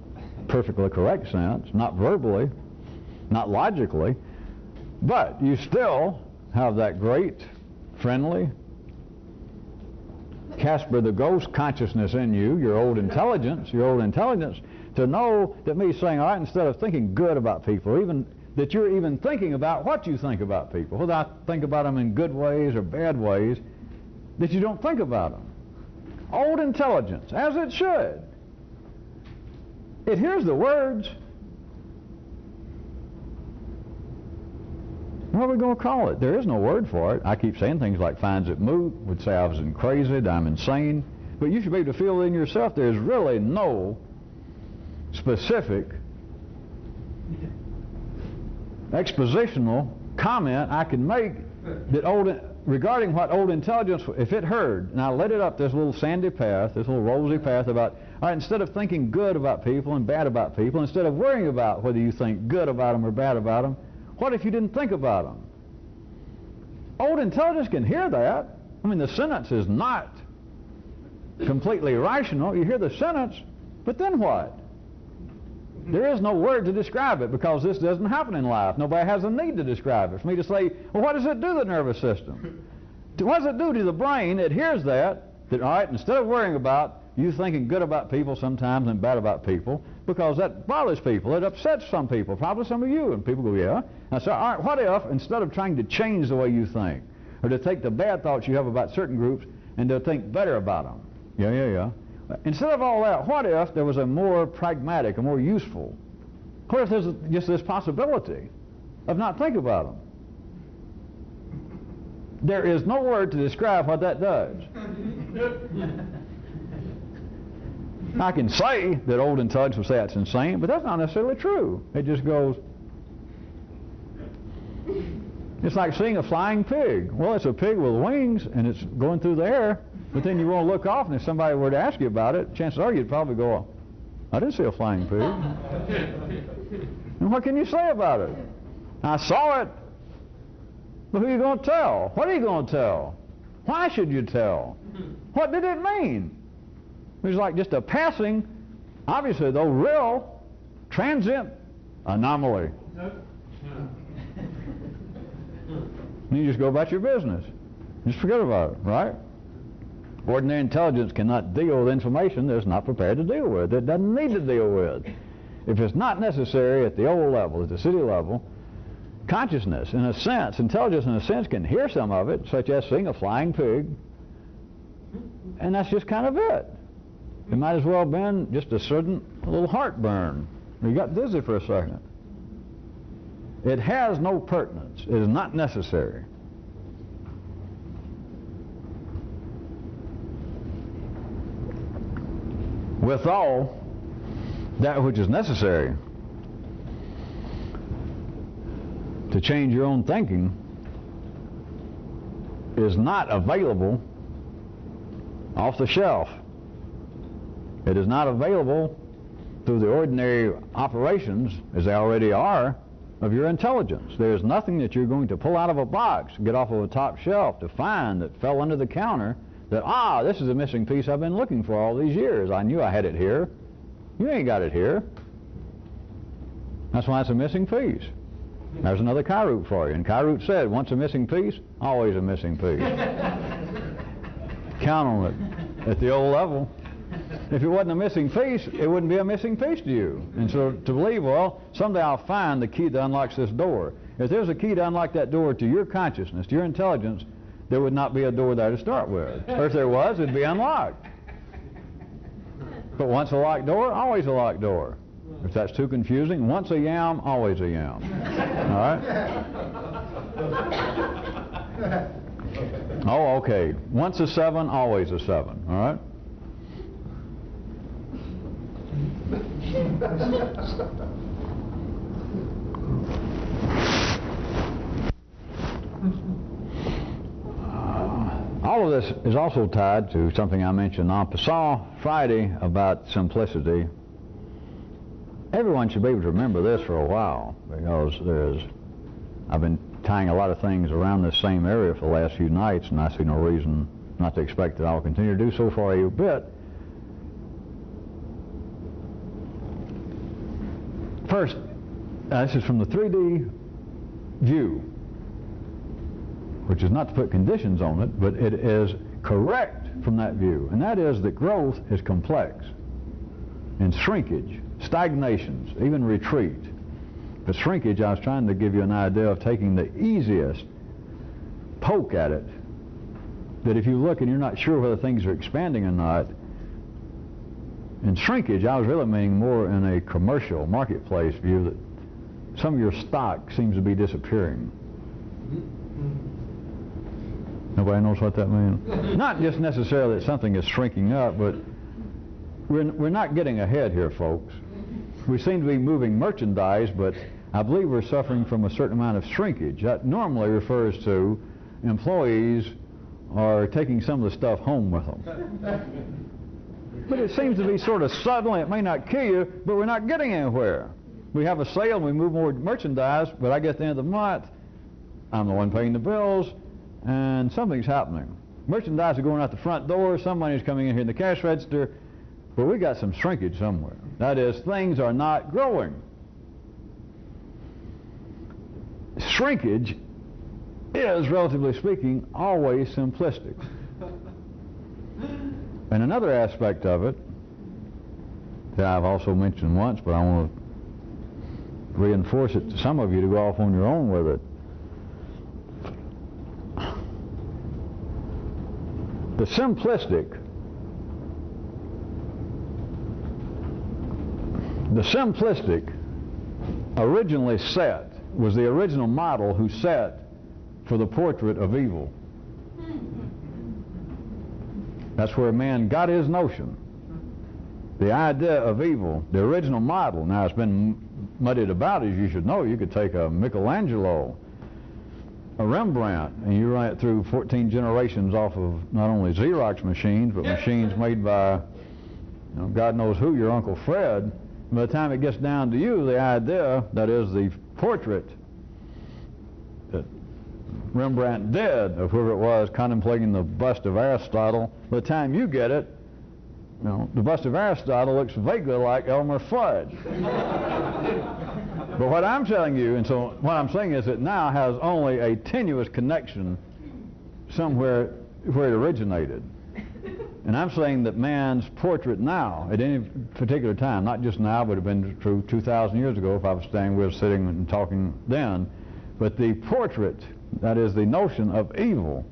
perfectly correct sense, not verbally, not logically, but you still have that great, friendly Casper the Ghost consciousness in you, your old intelligence, to know that me saying, all right, instead of thinking good about people, even that you're even thinking about what you think about people, whether I think about them in good ways or bad ways, that you don't think about them. Old intelligence, as it should. It hears the words. What are we going to call it? There is no word for it. I keep saying things like finds it moot, would say I was crazy, that I'm insane. But you should be able to feel in yourself there's really no specific expositional comment I can make that regarding what old intelligence, if it heard, and I led it up this little sandy path, this little rosy path about, all right, instead of thinking good about people and bad about people, instead of worrying about whether you think good about them or bad about them, what if you didn't think about them? Old intelligence can hear that. I mean, the sentence is not completely rational. You hear the sentence, but then what? There is no word to describe it because this doesn't happen in life. Nobody has a need to describe it. For me to say, well, what does it do to the nervous system? What does it do to the brain? It hears that, all right, instead of worrying about you thinking good about people sometimes and bad about people, because that bothers people, it upsets some people, probably some of you, and people go, yeah. And so, all right, what if instead of trying to change the way you think, or to take the bad thoughts you have about certain groups and to think better about them? Yeah. Instead of all that, what if there was a more pragmatic, a more useful? What if there's just this possibility of not thinking about them? There is no word to describe what that does. I can say that old intelligence will say that's insane, but that's not necessarily true. It just goes, it's like seeing a flying pig. Well, it's a pig with wings, and it's going through the air, but then you want to look off, and if somebody were to ask you about it, chances are you'd probably go, I didn't see a flying pig. And what can you say about it? I saw it, but who are you going to tell? What are you going to tell? Why should you tell? What did it mean? It was like just a passing, obviously though real, transient anomaly. And you just go about your business. Just forget about it, right? Ordinary intelligence cannot deal with information that it's not prepared to deal with. It doesn't need to deal with. If it's not necessary at the old level, at the city level, consciousness, in a sense, intelligence in a sense can hear some of it, such as seeing a flying pig, and that's just kind of it. It might as well have been just a little heartburn. You got dizzy for a second. It has no pertinence. It is not necessary. With all that which is necessary to change your own thinking is not available off the shelf. It is not available through the ordinary operations, as they already are, of your intelligence. There is nothing that you're going to pull out of a box, get off of a top shelf to find that fell under the counter that, this is a missing piece I've been looking for all these years. I knew I had it here. You ain't got it here. That's why it's a missing piece. There's another Kairoot for you. And Kairoot said, once a missing piece, always a missing piece. Count on it at the old level. If it wasn't a missing piece, it wouldn't be a missing piece to you. And so to believe, well, someday I'll find the key that unlocks this door. If there's a key to unlock that door to your consciousness, to your intelligence, there would not be a door there to start with. Or if there was, it'd be unlocked. But once a locked door, always a locked door. If that's too confusing, once a yam, always a yam. All right? Oh, okay. Once a 7, always a 7. All right? All of this is also tied to something I mentioned en passant Friday about simplicity. Everyone should be able to remember this for a while, because I've been tying a lot of things around this same area for the last few nights, and I see no reason not to expect that I'll continue to do so for a bit. First, this is from the 3D view, which is not to put conditions on it, but it is correct from that view, and that is that growth is complex, and shrinkage, stagnations, even retreat. But shrinkage, I was trying to give you an idea of taking the easiest poke at it, that if you look and you're not sure whether things are expanding or not. In shrinkage, I was really meaning more in a commercial marketplace view, that some of your stock seems to be disappearing. Nobody knows what that means? Not just necessarily that something is shrinking up, but we're not getting ahead here, folks. We seem to be moving merchandise, but I believe we're suffering from a certain amount of shrinkage. That normally refers to employees are taking some of the stuff home with them. But it seems to be sort of suddenly. It may not kill you, but we're not getting anywhere. We have a sale and we move more merchandise, but I get at the end of the month, I'm the one paying the bills, and something's happening. Merchandise is going out the front door, some money's coming in here in the cash register, but we got some shrinkage somewhere. That is, things are not growing. Shrinkage is, relatively speaking, always simplistic. And another aspect of it that I've also mentioned once, but I want to reinforce it to some of you to go off on your own with it. The simplistic originally set was the original model who set for the portrait of evil. That's where man got his notion. The idea of evil, the original model. Now it's been muddied about, as you should know. You could take a Michelangelo, a Rembrandt, and you run it through 14 generations off of not only Xerox machines, but machines made by, God knows who, your Uncle Fred. By the time it gets down to you, the idea, that is the portrait that Rembrandt did of whoever it was contemplating the bust of Aristotle, by the time you get it, the bust of Aristotle looks vaguely like Elmer Fudd. But what I'm telling you, and so what I'm saying is it now has only a tenuous connection somewhere where it originated. And I'm saying that man's portrait now, at any particular time, not just now, but it had been true 2,000 years ago if I was standing with sitting and talking then, but the portrait, that is the notion of evil,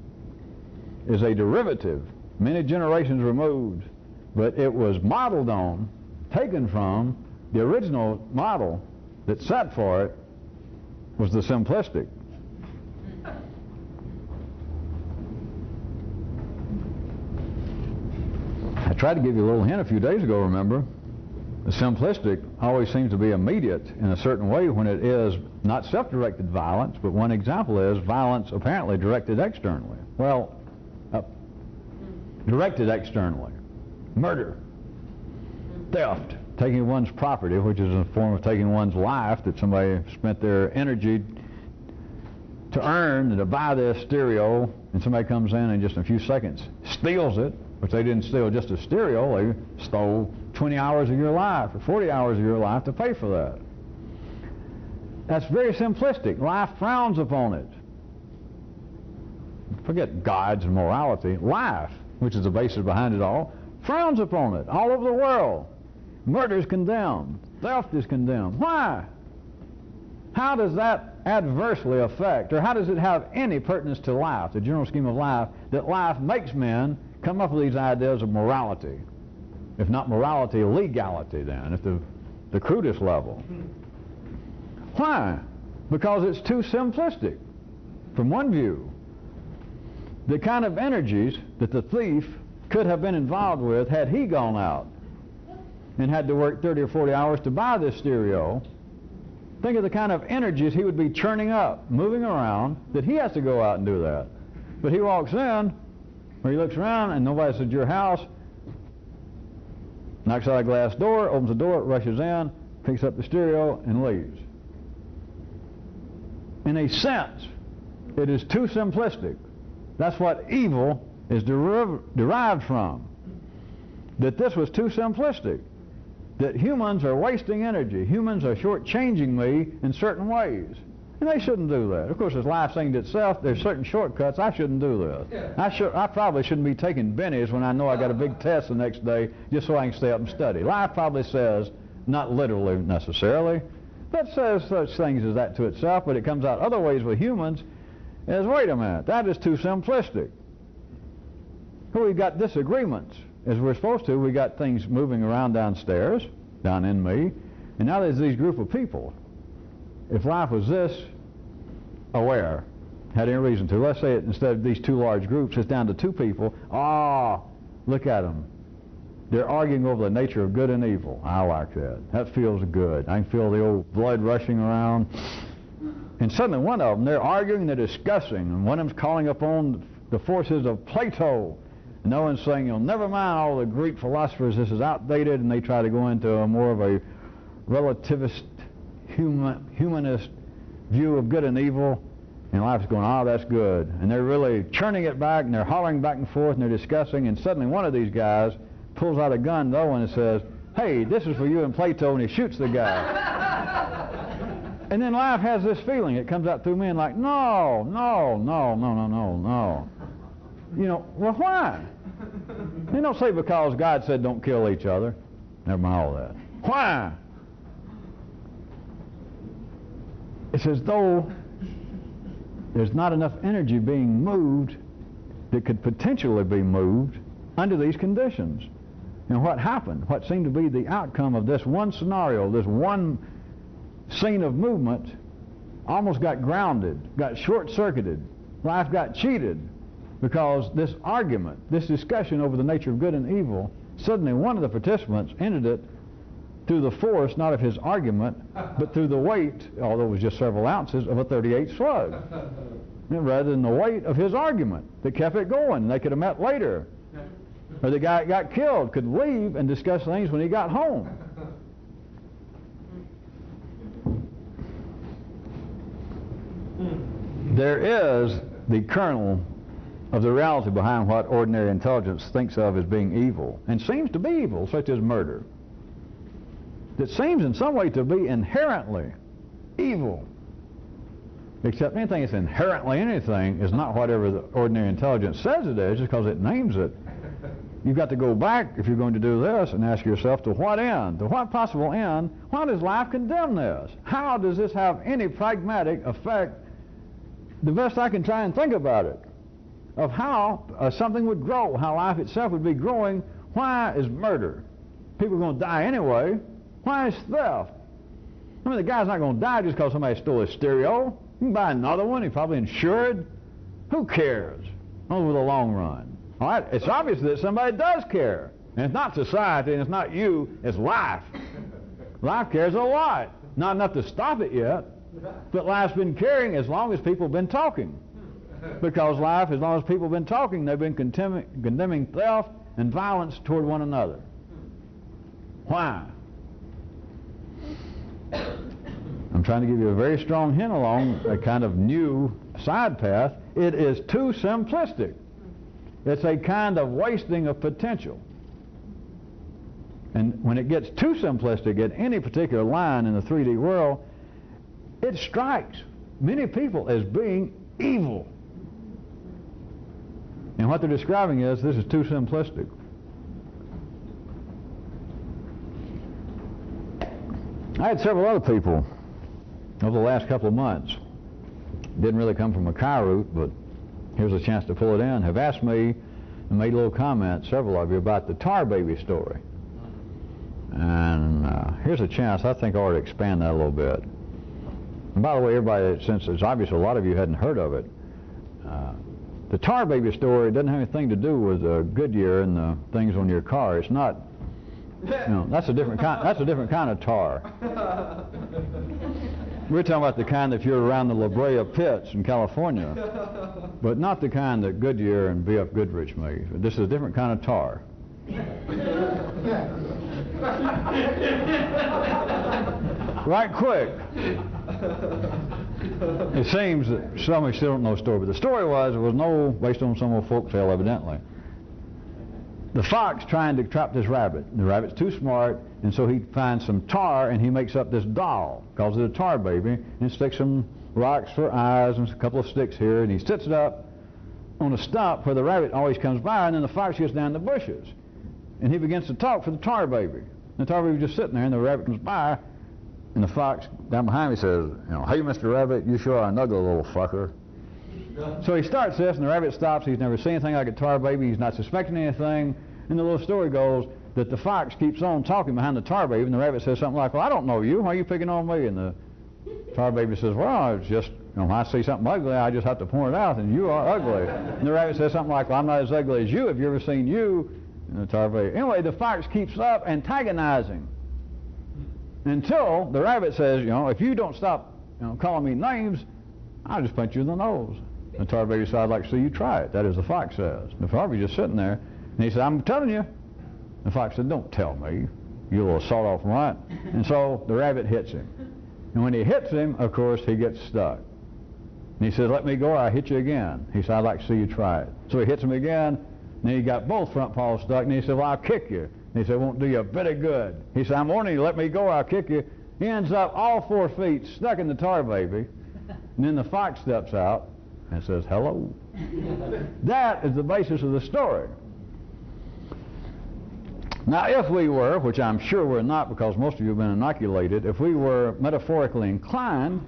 is a derivative, many generations removed, but it was modeled on, taken from, the original model that set for it was the simplistic. I tried to give you a little hint a few days ago, remember? The simplistic always seems to be immediate in a certain way when it is not self-directed violence, but one example is violence apparently directed externally. Well, directed externally. Murder, theft, taking one's property, which is a form of taking one's life that somebody spent their energy to earn and to buy this stereo, and somebody comes in and just in a few seconds steals it, which they didn't steal just a stereo, they stole 20 hours of your life or 40 hours of your life to pay for that. That's very simplistic. Life frowns upon it. Forget gods and morality. Life, which is the basis behind it all, frowns upon it all over the world. Murder is condemned. Theft is condemned. Why? How does that adversely affect, or how does it have any pertinence to life, the general scheme of life, that life makes men come up with these ideas of morality? If not morality, legality then, at the crudest level. Why? Because it's too simplistic. From one view, the kind of energies that the thief could have been involved with had he gone out and had to work 30 or 40 hours to buy this stereo. Think of the kind of energies he would be churning up, moving around, that he has to go out and do that. But he walks in, or he looks around, and nobody's at your house, knocks out a glass door, opens the door, rushes in, picks up the stereo, and leaves. In a sense, it is too simplistic. That's what evil is derived from. That this was too simplistic. That humans are wasting energy. Humans are shortchanging me in certain ways. And they shouldn't do that. Of course, as life saying to itself, there's certain shortcuts. I shouldn't do this. I probably shouldn't be taking bennies when I know I got a big test the next day just so I can stay up and study. Life probably says, not literally necessarily, but says such things as that to itself, but it comes out other ways with humans as, wait a minute, that is too simplistic. Well, we've got disagreements. As we're supposed to, we got things moving around downstairs, down in me, and now there's these group of people. If life was this aware, had any reason to, let's say it, instead of these two large groups, it's down to two people. Look at them. They're arguing over the nature of good and evil. I like that. That feels good. I can feel the old blood rushing around. And suddenly one of them, they're arguing, they're discussing, and one of them's calling upon the forces of Plato. And no one's saying, never mind all the Greek philosophers, this is outdated, and they try to go into a more of a relativist, humanist view of good and evil, and life's going, that's good. And they're really churning it back, and they're hollering back and forth, and they're discussing, and suddenly one of these guys pulls out a gun, though, and it says, hey, this is for you and Plato, and he shoots the guy. And then life has this feeling. It comes out through me and like, no. Well, why? They don't say because God said don't kill each other. Never mind all that. Why? It's as though there's not enough energy being moved that could potentially be moved under these conditions. And what happened, what seemed to be the outcome of this one scenario, this one scene of movement, almost got grounded, got short-circuited. Life got cheated because this argument, this discussion over the nature of good and evil, suddenly one of the participants ended it through the force, not of his argument, but through the weight, although it was just several ounces, of a .38 slug. Rather than the weight of his argument that kept it going. They could have met later. Or the guy that got killed could leave and discuss things when he got home. There is the kernel of the reality behind what ordinary intelligence thinks of as being evil, and seems to be evil, such as murder, that seems in some way to be inherently evil. Except anything that's inherently anything is not whatever the ordinary intelligence says it is, just because it names it. You've got to go back, if you're going to do this, and ask yourself, to what end? To what possible end? Why does life condemn this? How does this have any pragmatic effect? The best I can try and think about it, of how something would grow, how life itself would be growing. Why is murder? People are going to die anyway. Why is theft? I mean, the guy's not going to die just because somebody stole his stereo. You can buy another one. He's probably insured. Who cares over the long run? All right, it's obvious that somebody does care. And it's not society, and it's not you, it's life. Life cares a lot. Not enough to stop it yet, but life's been caring as long as people have been talking. Because life, as long as people have been talking, they've been condemning theft and violence toward one another. Why? I'm trying to give you a very strong hint along a kind of new side path. It is too simplistic. It's a kind of wasting of potential. And when it gets too simplistic at any particular line in the 3D world, it strikes many people as being evil. And what they're describing is, this is too simplistic. I had several other people over the last couple of months, didn't really come from a cow root, but here's a chance to pull it in, have asked me and made a little comment, several of you, about the tar baby story. And here's a chance I think I ought to expand that a little bit. And by the way, everybody, since it's obvious a lot of you hadn't heard of it, the tar baby story doesn't have anything to do with Goodyear and the things on your car. It's not, you know, that's a different kind. That's a different kind of tar. We're talking about the kind that if you're around the La Brea pits in California, but not the kind that Goodyear and B.F. Goodrich made. This is a different kind of tar. Right quick. It seems that some of you still don't know the story, but the story was, it was based on some old folk tale evidently. The fox trying to trap this rabbit. The rabbit's too smart, and so he finds some tar and he makes up this doll, calls it a tar baby, and sticks some rocks for eyes and a couple of sticks here, and he sits it up on a stump where the rabbit always comes by, and then the fox gets down in the bushes. And he begins to talk for the tar baby. And the tar baby's just sitting there, and the rabbit comes by, and the fox down behind me says, you know, "Hey, Mr. Rabbit, you sure are an ugly little fucker." So he starts this, and the rabbit stops. He's never seen anything like a tar baby. He's not suspecting anything. And the little story goes that the fox keeps on talking behind the tar baby, and the rabbit says something like, "Well, I don't know you. Why are you picking on me?" And the tar baby says, "Well, it's just, you know, when I see something ugly, I just have to point it out, and you are ugly." And the rabbit says something like, "Well, I'm not as ugly as you. Have you ever seen you?" And the tar baby. Anyway, the fox keeps up antagonizing until the rabbit says, "You know, if you don't stop, you know, calling me names, I'll just punch you in the nose." And the tar baby said, "I'd like to see you try it." That is, the fox says. The tar baby's just sitting there, and he said, "I'm telling you." The fox said, "Don't tell me, you little sawed-off runt." And so the rabbit hits him. And when he hits him, of course, he gets stuck. And he says, "Let me go or I'll hit you again." He said, "I'd like to see you try it." So he hits him again, and then he got both front paws stuck, and he said, "Well, I'll kick you." And he said, "Won't do you a bit of good." He said, "I'm warning you, let me go or I'll kick you." He ends up all 4 feet stuck in the tar baby, and then the fox steps out and says, "Hello." That is the basis of the story. Now, if we were, which I'm sure we're not because most of you have been inoculated, if we were metaphorically inclined,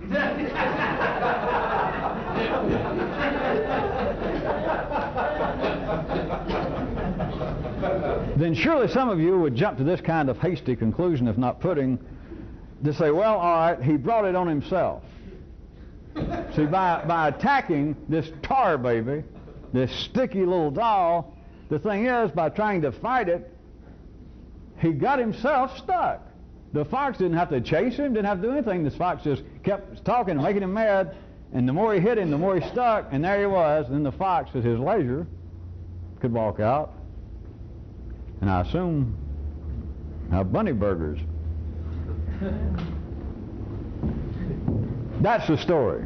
then surely some of you would jump to this kind of hasty conclusion, if not pudding, to say, well, all right, he brought it on himself. See, by attacking this tar baby, this sticky little doll, the thing is, by trying to fight it, he got himself stuck. The fox didn't have to chase him, didn't have to do anything. This fox just kept talking and making him mad, and the more he hit him, the more he stuck, and there he was. And then the fox, at his leisure, could walk out, and I assume have bunny burgers. That's the story.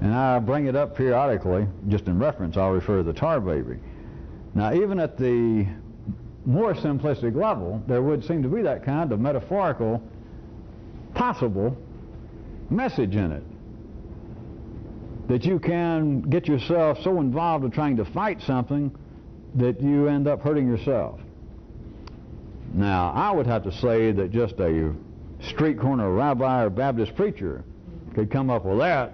And I bring it up periodically, just in reference. I'll refer to the tar baby. Now, even at the more simplistic level, there would seem to be that kind of metaphorical, possible message in it. That you can get yourself so involved in trying to fight something that you end up hurting yourself. Now, I would have to say that just a street corner rabbi or Baptist preacher could come up with that,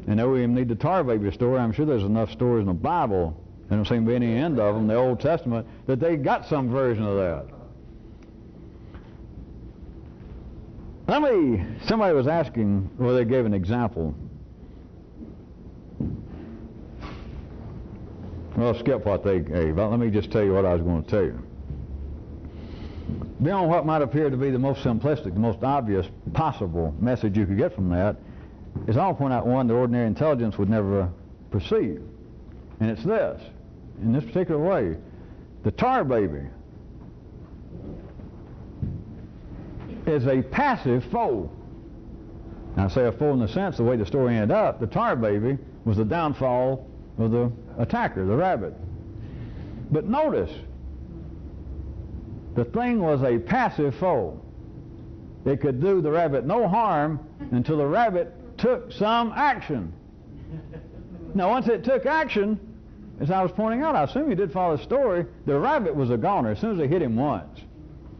and there we even need the tar baby story. I'm sure there's enough stories in the Bible, there don't seem to be any end of them, in the Old Testament, that they got some version of that. Somebody was asking, well, they gave an example. Well, skip what they gave. Let me just tell you what I was going to tell you. Beyond what might appear to be the most simplistic, the most obvious possible message you could get from that, is I'll point out one that ordinary intelligence would never perceive. And it's this. In this particular way, the tar baby is a passive foe. Now, I say a foe in the sense, the way the story ended up, the tar baby was the downfall of the attacker, the rabbit. But notice, the thing was a passive foe. It could do the rabbit no harm until the rabbit took some action. Now, once it took action, as I was pointing out, I assume you did follow the story, the rabbit was a goner as soon as they hit him once.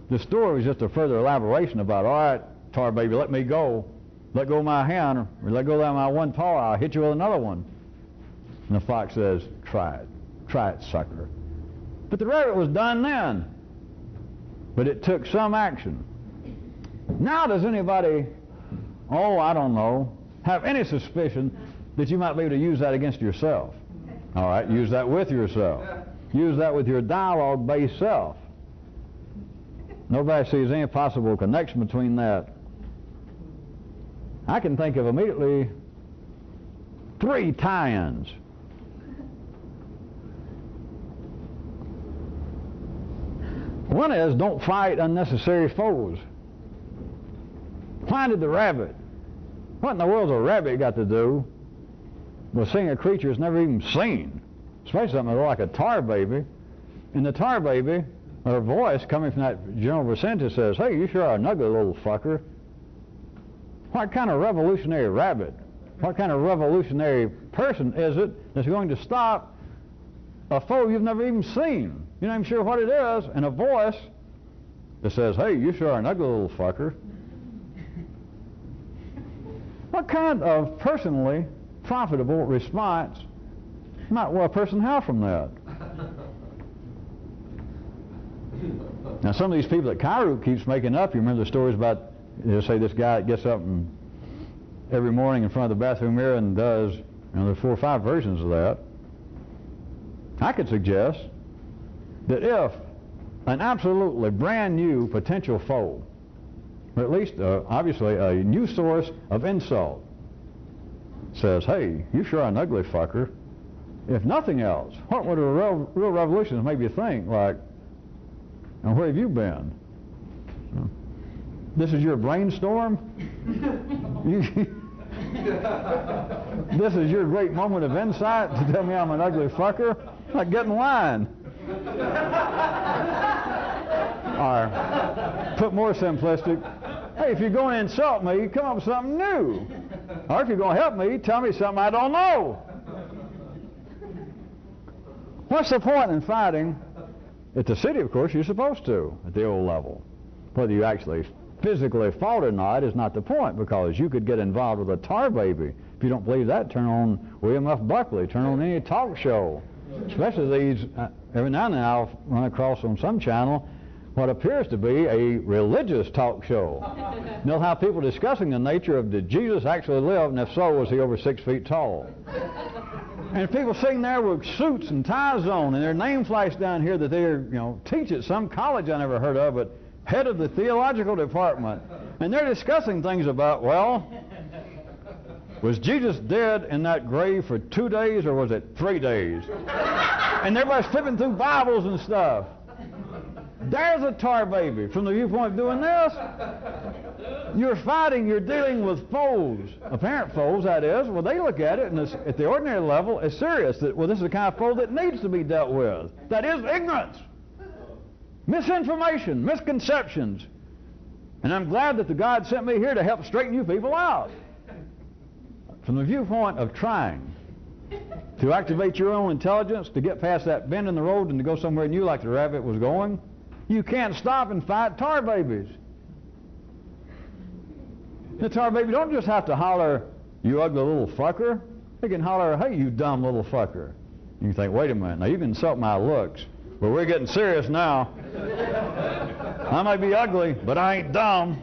The story was just a further elaboration about, all right, tar baby, let me go. Let go of my hand, or let go of my one paw, I'll hit you with another one. And the fox says, try it. Try it, sucker. But the rabbit was done then. But it took some action. Now does anybody, I don't know, have any suspicion that you might be able to use that against yourself? All right, use that with yourself. Use that with your dialogue-based self. Nobody sees any possible connection between that. I can think of immediately 3 tie-ins. One is, don't fight unnecessary foes. Why did the rabbit? What in the world's a rabbit got to do with seeing a creature it's never even seen? Especially something like a tar baby. And the tar baby, her voice coming from that general vicinity says, hey, you sure are an ugly little fucker. What kind of revolutionary rabbit, what kind of revolutionary person is it that's going to stop a foe you've never even seen? You're not even sure what it is, and a voice that says, hey, you sure are an ugly little fucker. What kind of personally profitable response might a person have from that? Now, some of these people that Cairo keeps making up, you remember the stories about, say this guy that gets up and every morning in front of the bathroom mirror and does, there's 4 or 5 versions of that. I could suggest that if an absolutely brand new potential foe, or at least obviously a new source of insult, says, hey, you sure are an ugly fucker, if nothing else, what would a real revolution make you think? Like, and where have you been? This is your brainstorm? This is your great moment of insight to tell me I'm an ugly fucker? Like, get in line. Or, put more simplistic, hey, if you're going to insult me, come up with something new. Or if you're going to help me, tell me something I don't know. What's the point in fighting? At the city, of course, you're supposed to, at the old level. Whether you actually physically fought or not is not the point, because you could get involved with a tar baby. If you don't believe that, turn on William F. Buckley, turn on any talk show. Especially these, every now and then I'll run across on some channel what appears to be a religious talk show. They'll have people discussing the nature of, did Jesus actually live, and if so, was he over 6 feet tall? And people sitting there with suits and ties on, and their name flashed down here that they're, teach at some college I never heard of, but head of the theological department. And they're discussing things about, well, was Jesus dead in that grave for 2 days, or was it 3 days? And everybody's flipping through Bibles and stuff. There's a tar baby. From the viewpoint of doing this, you're fighting, you're dealing with foes, apparent foes, that is. Well, they look at it, and at the ordinary level, it's serious. That, well, this is the kind of foe that needs to be dealt with. That is ignorance, misinformation, misconceptions. And I'm glad that the God sent me here to help straighten you people out. From the viewpoint of trying to activate your own intelligence, to get past that bend in the road and to go somewhere new like the rabbit was going, you can't stop and fight tar babies. The tar baby don't just have to holler, you ugly little fucker. They can holler, hey, you dumb little fucker. You think, wait a minute, now you can insult my looks, but we're getting serious now. I might be ugly, but I ain't dumb,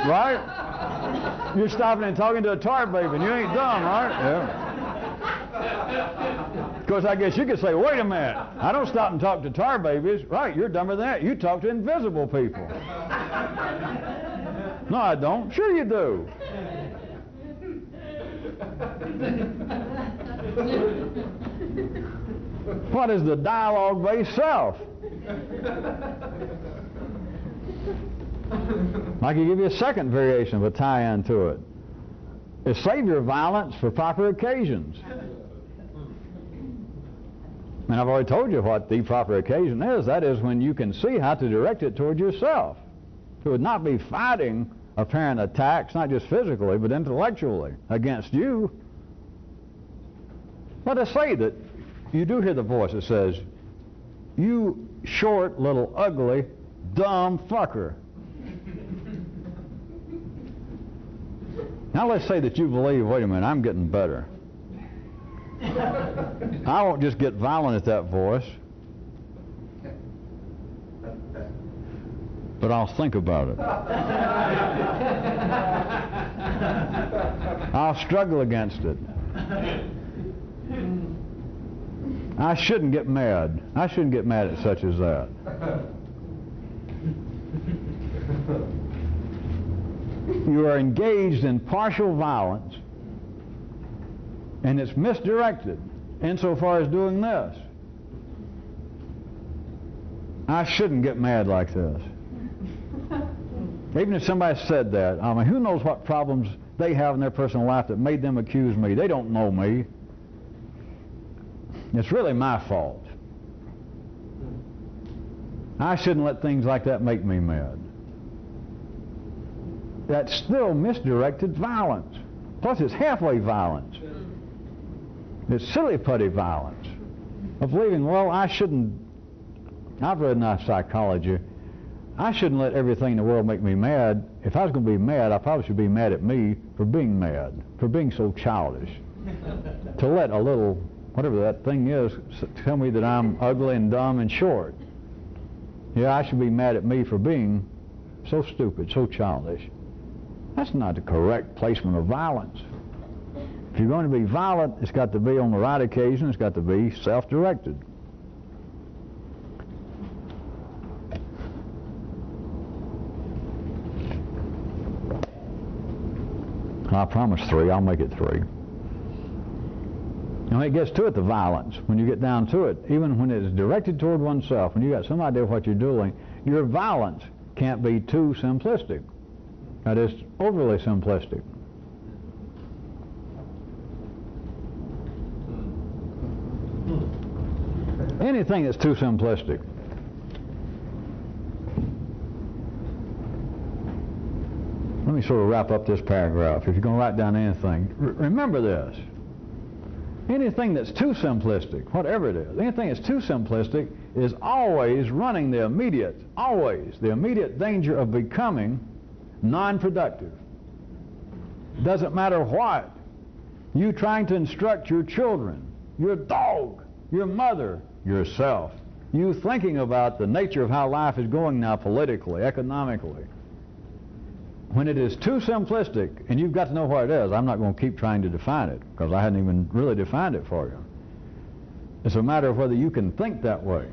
right? You're stopping and talking to a tar baby, and you ain't dumb, right? Yeah. Of course, I guess you could say, wait a minute, I don't stop and talk to tar babies. Right, you're dumber than that. You talk to invisible people. No, I don't. Sure you do. What is the dialogue-based self? I can give you a second variation of a tie-in to it. Is save your violence for proper occasions. And I've already told you what the proper occasion is. That is when you can see how to direct it toward yourself. It would not be fighting apparent attacks, not just physically, but intellectually against you. Let us say that you do hear the voice that says, you short, little, ugly, dumb fucker. Now let's say that you believe, wait a minute, I'm getting better. I won't just get violent at that voice, but I'll think about it. I'll struggle against it. I shouldn't get mad. I shouldn't get mad at such as that. You are engaged in partial violence, and it's misdirected insofar as doing this. I shouldn't get mad like this. Even if somebody said that, I mean, who knows what problems they have in their personal life that made them accuse me? They don't know me. It's really my fault. I shouldn't let things like that make me mad. That's still misdirected violence. Plus, it's halfway violence. It's silly putty violence of believing, well, I shouldn't. I've read enough psychology. I shouldn't let everything in the world make me mad. If I was going to be mad, I probably should be mad at me for being mad, for being so childish. To let a little, whatever that thing is, tell me that I'm ugly and dumb and short. Yeah, I should be mad at me for being so stupid, so childish. That's not the correct placement of violence. If you're going to be violent, it's got to be on the right occasion. It's got to be self-directed. I promise 3. I'll make it 3. And when it gets to it, the violence, when you get down to it, even when it's directed toward oneself, when you got some idea of what you're doing, your violence can't be too simplistic. That is, overly simplistic. Anything that's too simplistic. Let me sort of wrap up this paragraph. If you're going to write down anything, remember this. Anything that's too simplistic, whatever it is, anything that's too simplistic is always running the immediate danger of becoming non-productive. Doesn't matter what. You trying to instruct your children, your dog, your mother, yourself. You thinking about the nature of how life is going now politically, economically. When it is too simplistic, and you've got to know what it is, I'm not going to keep trying to define it, because I hadn't even really defined it for you. It's a matter of whether you can think that way.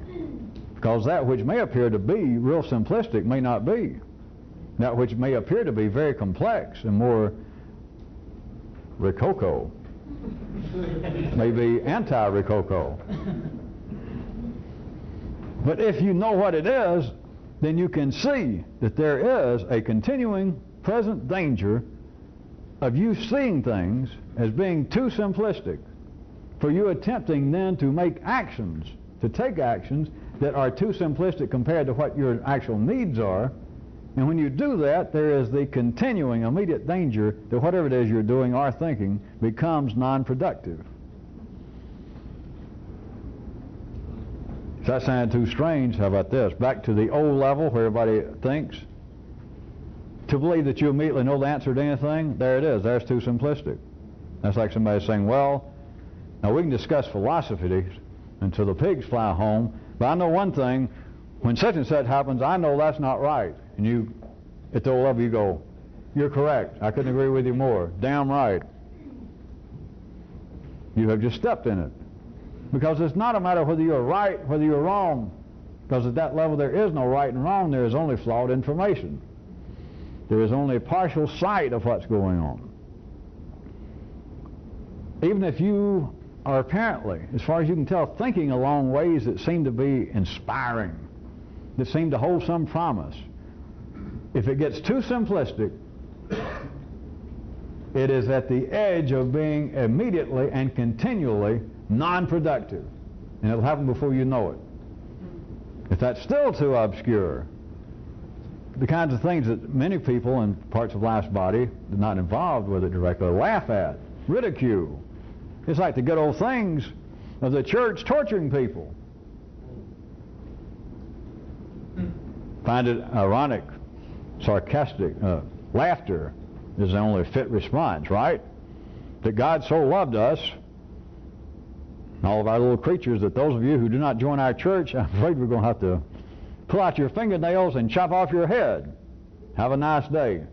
Because that which may appear to be real simplistic may not be. That which may appear to be very complex and more rococo may be anti-rococo. But if you know what it is, then you can see that there is a continuing present danger of you seeing things as being too simplistic, for you attempting then to make actions, to take actions that are too simplistic compared to what your actual needs are. And when you do that, there is the continuing immediate danger that whatever it is you're doing or thinking becomes non-productive. If that sounded too strange, how about this? Back to the old level where everybody thinks. To believe that you immediately know the answer to anything, there it is. There's too simplistic. That's like somebody saying, well, now we can discuss philosophy until the pigs fly home, but I know one thing, when such and such happens, I know that's not right. And you, at the old level, you go, you're correct. I couldn't agree with you more. Damn right. You have just stepped in it. Because it's not a matter of whether you're right, whether you're wrong. Because at that level there is no right and wrong, there is only flawed information. There is only a partial sight of what's going on. Even if you are apparently, as far as you can tell, thinking along ways that seem to be inspiring, that seem to hold some promise, if it gets too simplistic, it is at the edge of being immediately and continually non-productive, and it'll happen before you know it. If that's still too obscure, the kinds of things that many people in parts of life's body, not involved with it directly, laugh at, ridicule. It's like the good old things of the church torturing people. Find it ironic, sarcastic, laughter is the only fit response, right? That God so loved us, all of our little creatures, that those of you who do not join our church, I'm afraid we're going to have to pull out your fingernails and chop off your head. Have a nice day.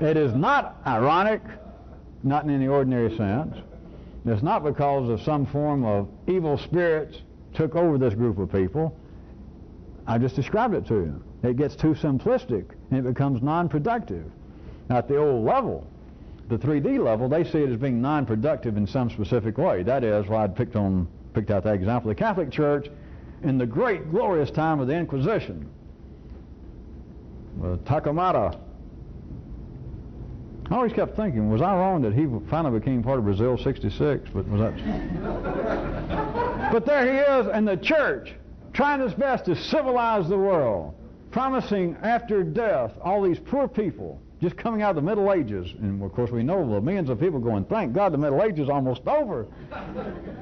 It is not ironic, not in any ordinary sense. It's not because of some form of evil spirits took over this group of people. I just described it to you. It gets too simplistic and it becomes non-productive. Now, at the old level, the 3D level, they see it as being non-productive in some specific way. That is why I picked out that example. The Catholic Church, in the great glorious time of the Inquisition, Tacomata. I always kept thinking, was I wrong that he finally became part of Brazil '66? But was that? But there he is, and the church trying its best to civilize the world, promising after death all these poor people just coming out of the Middle Ages. And of course we know the millions of people going, thank God the Middle Ages is almost over.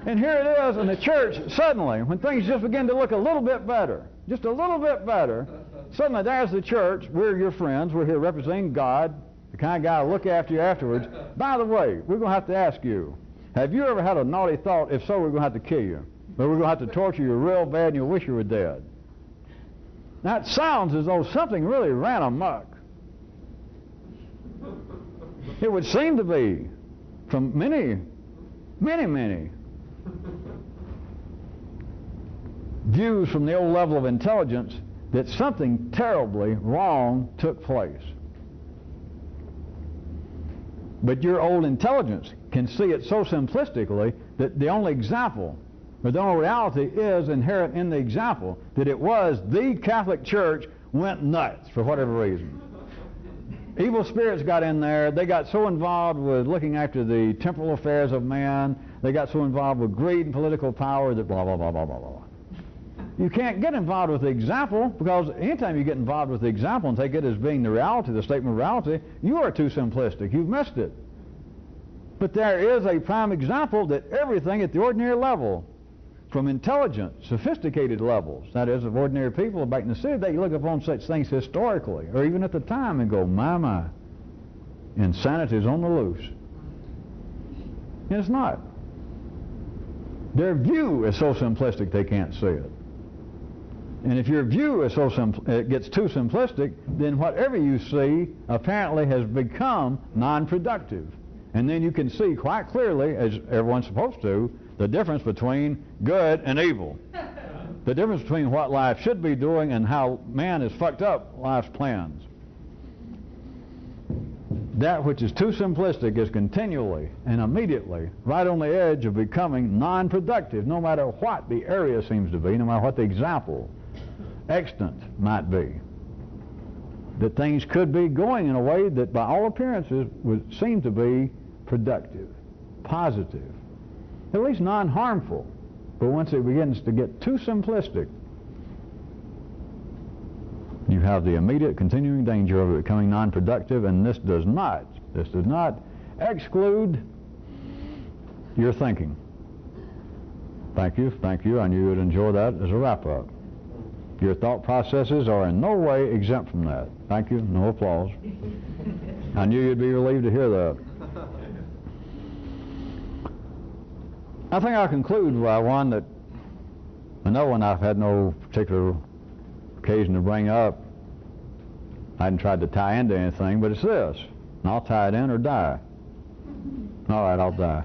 And here it is, and the church suddenly, when things just begin to look a little bit better, just a little bit better, suddenly there's the church. We're your friends. We're here representing God, the kind of guy who'll look after you afterwards. By the way, we're going to have to ask you, have you ever had a naughty thought? If so, we're going to have to kill you. But we're going to have to torture you real bad and you'll wish you were dead. Now it sounds as though something really ran amok. It would seem to be, from many views from the old level of intelligence, that something terribly wrong took place. But your old intelligence can see it so simplistically that the only example, or the only reality is inherent in the example, that it was the Catholic Church went nuts for whatever reason. Evil spirits got in there. They got so involved with looking after the temporal affairs of man. They got so involved with greed and political power that blah, blah, blah, blah, blah, blah. You can't get involved with the example, because anytime you get involved with the example and take it as being the reality, the statement of reality, you are too simplistic. You've missed it. But there is a prime example that everything at the ordinary level, from intelligent, sophisticated levels, that is, of ordinary people back in the city, they look upon such things historically, or even at the time, and go, my, insanity is on the loose. And it's not. Their view is so simplistic they can't see it. And if your view is so it gets too simplistic, then whatever you see apparently has become non-productive. And then you can see quite clearly, as everyone's supposed to, the difference between good and evil. The difference between what life should be doing and how man has fucked up life's plans. That which is too simplistic is continually and immediately right on the edge of becoming non-productive, no matter what the area seems to be, no matter what the example extant might be. That things could be going in a way that by all appearances would seem to be productive, positive, at least non-harmful. But once it begins to get too simplistic, you have the immediate continuing danger of it becoming non-productive, and this does not exclude your thinking. Thank you, I knew you would enjoy that as a wrap-up. Your thought processes are in no way exempt from that. Thank you, no applause. I knew you'd be relieved to hear that. I think I'll conclude by another one I've had no particular occasion to bring up. I hadn't tried to tie into anything, but it's this. And I'll tie it in or die. All right, I'll die.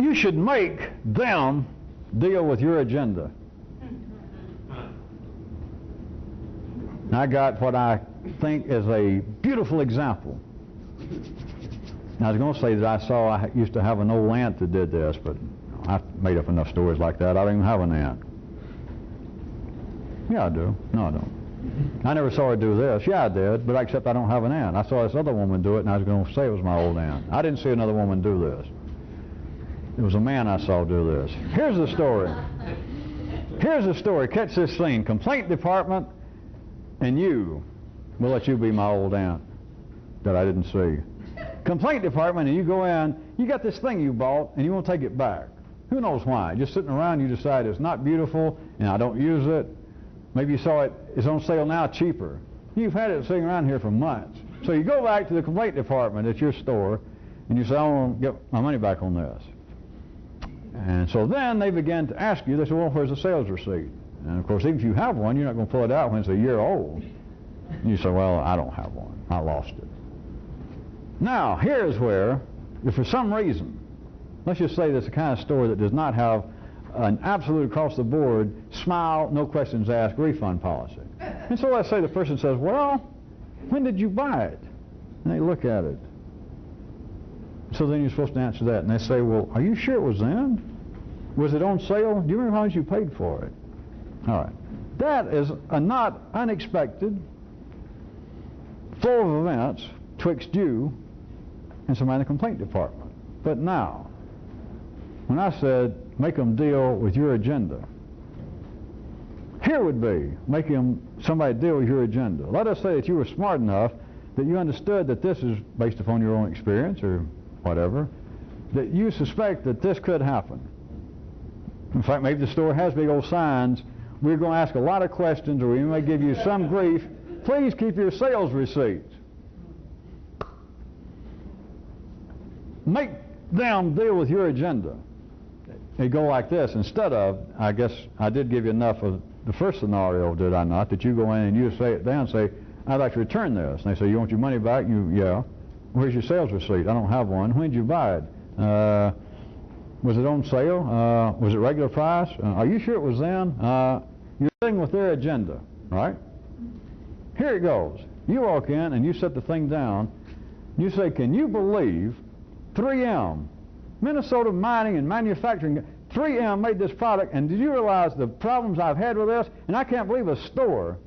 You should make them deal with your agenda. I got what I think is a beautiful example. I was going to say that I used to have an old aunt that did this, but I've made up enough stories like that. I don't even have an aunt. Yeah, I do. No, I don't. I never saw her do this. Yeah, I did, but except I don't have an aunt. I saw this other woman do it, and I was going to say it was my old aunt. I didn't see another woman do this. It was a man I saw do this. Here's the story. Here's the story. Catch this scene. Complaint department, and we'll let you be my old aunt that I didn't see. Complaint department, and you go in, you got this thing you bought, and you won't take it back. Who knows why? Just sitting around, you decide it's not beautiful, and I don't use it. Maybe you saw it's on sale now cheaper. You've had it sitting around here for months. So you go back to the complaint department at your store and you say, I want to get my money back on this. And so then they begin to ask you, they say, well, where's the sales receipt? And of course, even if you have one, you're not going to pull it out when it's a year old. You say, well, I don't have one. I lost it. Now, here's where, if for some reason, let's just say there's a kind of store that does not have an absolute across-the-board, smile, no questions asked refund policy. And so let's say the person says, well, when did you buy it? And they look at it. So then you're supposed to answer that. And they say, well, are you sure it was then? Was it on sale? Do you remember how much you paid for it? All right. That is a not unexpected flow of events twixt you and somebody in the complaint department. But now, when I said make them deal with your agenda, here would be making somebody deal with your agenda. Let us say that you were smart enough that you understood that this is based upon your own experience or whatever, that you suspect that this could happen. In fact, maybe the store has big old signs. We're going to ask a lot of questions, or we may give you some grief. Please keep your sales receipts. Make them deal with your agenda. They go like this instead of, I guess I did give you enough of the first scenario, did I not, that you go in and you say it down and say, I'd like to return this. And they say, you want your money back? Yeah. Where's your sales receipt? I don't have one. When did you buy it? Was it on sale? Was it regular price? Are you sure it was then? You're dealing with their agenda, right? Here it goes. You walk in and you set the thing down. You say, can you believe 3M, Minnesota Mining and Manufacturing, 3M made this product, and did you realize the problems I've had with this? And I can't believe a store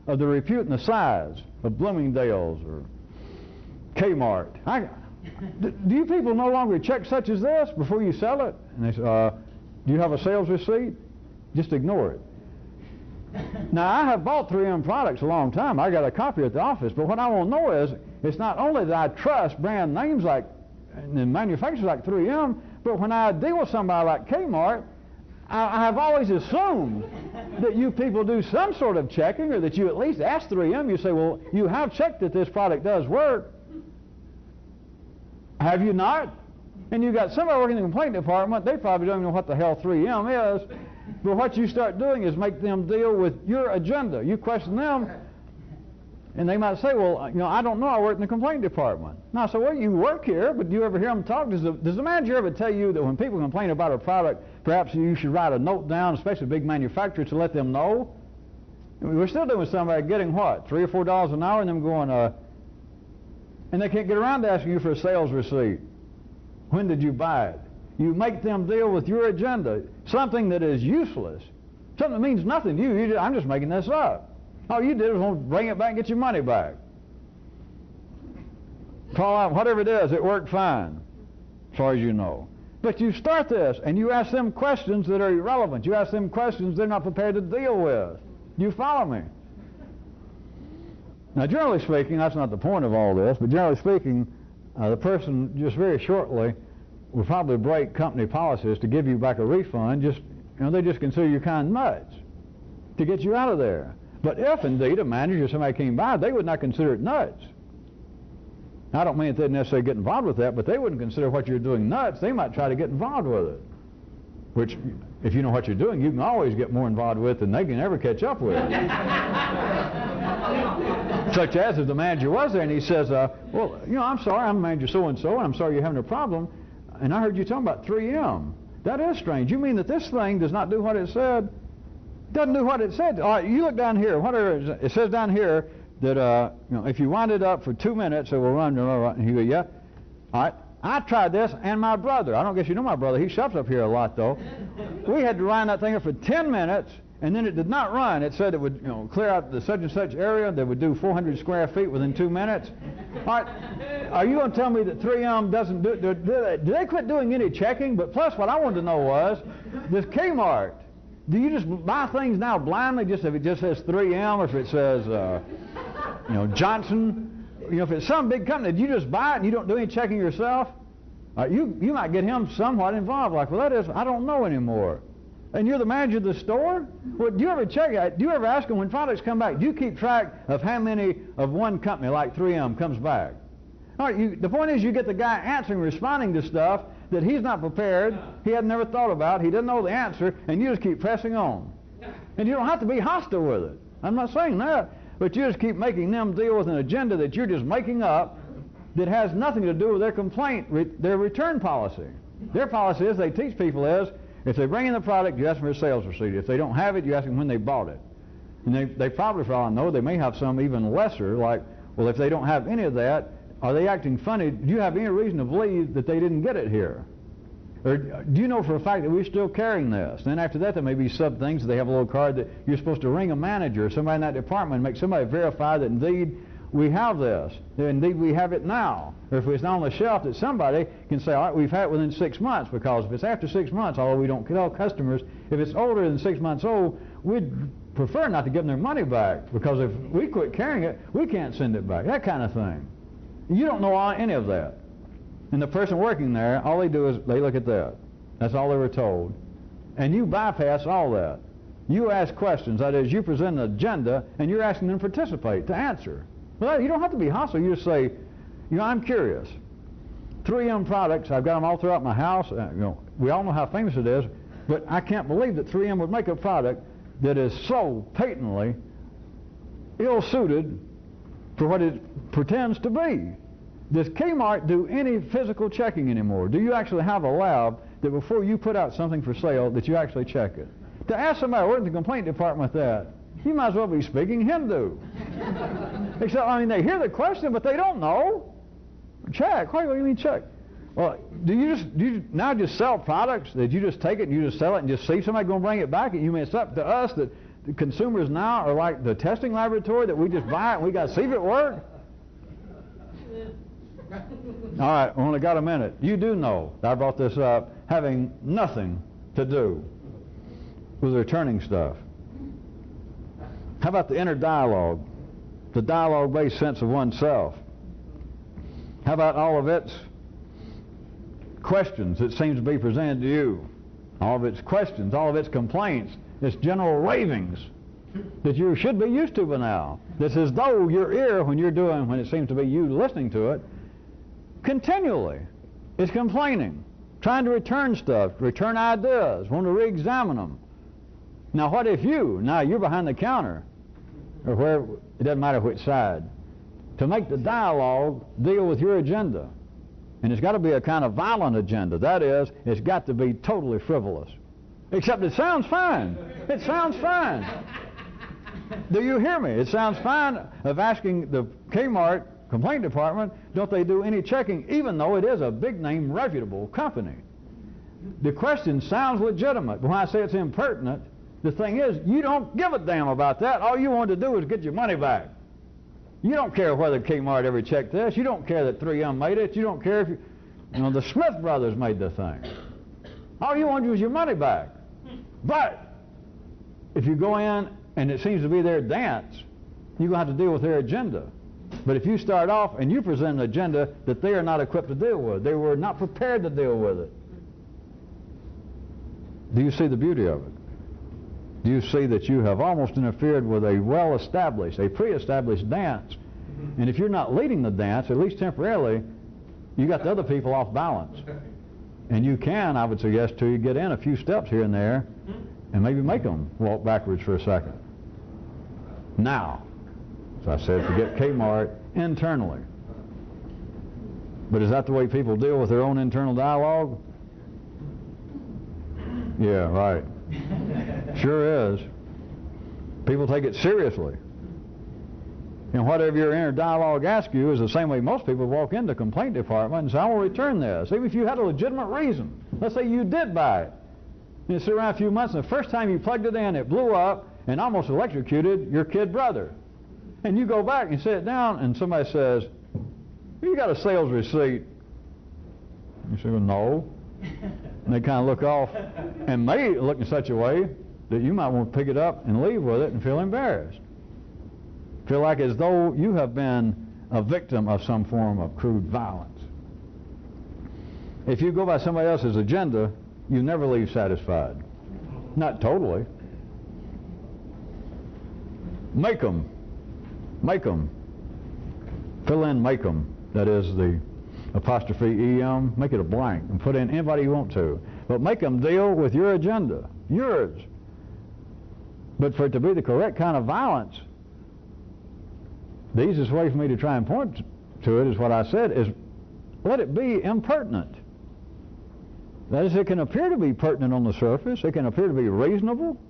of the repute and the size of Bloomingdale's or Kmart. Do you people no longer check such as this before you sell it? And they say, do you have a sales receipt? Just ignore it. Now, I have bought 3M products a long time. I got a copy at the office, but what I want to know is, it's not only that I trust brand names like and manufacturers like 3M, but when I deal with somebody like Kmart, I have always assumed that you people do some sort of checking, or that you at least ask 3M. You say, well, you have checked that this product does work. Have you not? And you got somebody working in the complaint department, they probably don't even know what the hell 3M is, but what you start doing is make them deal with your agenda. You question them, and they might say, well, you know, I don't know, I work in the complaint department. Now, so well, you work here, but do you ever hear them talk? Does the manager ever tell you that when people complain about a product, perhaps you should write a note down, especially big manufacturers, to let them know? We're still doing somebody getting what, $3 or $4 an hour, and them going, and they can't get around to asking you for a sales receipt. When did you buy it? You make them deal with your agenda, something that is useless, something that means nothing to you. I'm just making this up. All you did was want to bring it back and get your money back. Call out, whatever it is, it worked fine, as far as you know. But you start this, and you ask them questions that are irrelevant. You ask them questions they're not prepared to deal with. You follow me? Now, generally speaking, that's not the point of all this, but generally speaking, the person just very shortly will probably break company policies to give you back a refund. Just, you know, they just consider you kind of nuts to get you out of there. But if indeed a manager or somebody came by, they would not consider it nuts. I don't mean that they'd necessarily get involved with that, but they wouldn't consider what you're doing nuts. They might try to get involved with it, which, if you know what you're doing, you can always get more involved with than they can ever catch up with. Such as if the manager was there and he says, well, you know, I'm sorry, I'm manager so-and-so, and I'm sorry you're having a problem, and I heard you talking about 3M. That is strange. You mean that this thing does not do what it said? Doesn't do what it said. All right, you look down here. Whatever it says down here that you know, if you wind it up for 2 minutes, it will run. And you go, yeah. All right. I tried this, and my brother. I don't guess you know my brother. He shops up here a lot, though. We had to wind that thing up for 10 minutes, and then it did not run. It said it would, you know, clear out the such and such area. They would do 400 square feet within 2 minutes. All right. Are you going to tell me that 3M doesn't do? Do they quit doing any checking? But plus, what I wanted to know was, this Kmart. Do you just buy things now blindly, just if it just says 3M, or if it says, you know, Johnson? You know, if it's some big company, do you just buy it and you don't do any checking yourself? You might get him somewhat involved, like, well, that is, I don't know anymore. And you're the manager of the store? Well, do you ever check it? Do you ever ask them when products come back, do you keep track of how many of one company, like 3M, comes back? All right, the point is you get the guy answering, responding to stuff that he's not prepared, he had never thought about, he doesn't know the answer, and you just keep pressing on. And you don't have to be hostile with it. I'm not saying that. But you just keep making them deal with an agenda that you're just making up that has nothing to do with their complaint, their return policy. Their policy is, they teach people is, if they bring in the product, you ask them for a sales receipt. If they don't have it, you ask them when they bought it. And they probably, for all I know, they may have some even lesser, like, well, if they don't have any of that, are they acting funny? Do you have any reason to believe that they didn't get it here? Or do you know for a fact that we're still carrying this? Then after that, there may be sub things. They have a little card that you're supposed to ring a manager or somebody in that department and make somebody verify that indeed we have this. Indeed we have it now. Or if it's not on the shelf, that somebody can say, all right, we've had it within 6 months, because if it's after 6 months, although we don't tell customers, if it's older than 6 months old, we'd prefer not to give them their money back, because if we quit carrying it, we can't send it back, that kind of thing. You don't know any of that. And the person working there, all they do is they look at that. That's all they were told. And you bypass all that. You ask questions. That is, you present an agenda, and you're asking them to participate, to answer. Well, you don't have to be hostile. You just say, you know, I'm curious. 3M products, I've got them all throughout my house. We all know how famous it is, but I can't believe that 3M would make a product that is so patently ill-suited for what it pretends to be. Does Kmart do any physical checking anymore? Do you actually have a lab that before you put out something for sale that you actually check it? To ask somebody working in the complaint department that, you might as well be speaking Hindu. Except, I mean, they hear the question, but they don't know. Check. What do you mean check? Well, do you now just sell products that you just take it and you just sell it and just see if somebody's going to bring it back? And you mean it's up to us that the consumers now are like the testing laboratory that we just buy it and we got to see if it works? All right, we only got a minute. You do know that I brought this up having nothing to do with returning stuff. How about the inner dialogue, the dialogue-based sense of oneself? How about all of its questions that seems to be presented to you? All of its questions, all of its complaints, its general ravings that you should be used to by now. It's as though your ear, when it seems to be you listening to it, continually is complaining, trying to return stuff, return ideas, want to re-examine them. Now what if you're behind the counter, or where, it doesn't matter which side, to make the dialogue deal with your agenda. And it's got to be a kind of violent agenda. That is, it's got to be totally frivolous. Except it sounds fine. It sounds fine. Do you hear me? It sounds fine of asking the Kmart complaint department, don't they do any checking, even though it is a big name, reputable company. The question sounds legitimate, but when I say it's impertinent, the thing is, you don't give a damn about that. All you want to do is get your money back. You don't care whether Kmart ever checked this. You don't care that 3M made it. You don't care if the Smith brothers made the thing. All you want to do is your money back. But if you go in and it seems to be their dance, you're going to have to deal with their agenda. But if you start off and you present an agenda that they are not equipped to deal with, they were not prepared to deal with it, do you see the beauty of it? Do you see that you have almost interfered with a well-established, a pre-established dance? And if you're not leading the dance, at least temporarily, you got the other people off balance. And you can, I would suggest to you, get in a few steps here and there and maybe make them walk backwards for a second. Now, as I said, forget Kmart internally. But is that the way people deal with their own internal dialogue? Yeah, right. Sure is. People take it seriously. And whatever your inner dialogue asks you is the same way most people walk into the complaint department and say, I want to return this. Even if you had a legitimate reason. Let's say you did buy it. And you sit around a few months and the first time you plugged it in, it blew up and almost electrocuted your kid brother. And you go back and sit down and somebody says, you got a sales receipt. You say, well, no. And they kind of look off and may look in such a way that you might want to pick it up and leave with it and feel embarrassed. Feel like as though you have been a victim of some form of crude violence. If you go by somebody else's agenda, you never leave satisfied. Not totally. Make them. Make them. Fill in make them. That is the apostrophe EM. Make it a blank and put in anybody you want to. But make them deal with your agenda. Yours. But for it to be the correct kind of violence, the easiest way for me to try and point to it is what I said, is let it be impertinent. That is, it can appear to be pertinent on the surface, it can appear to be reasonable,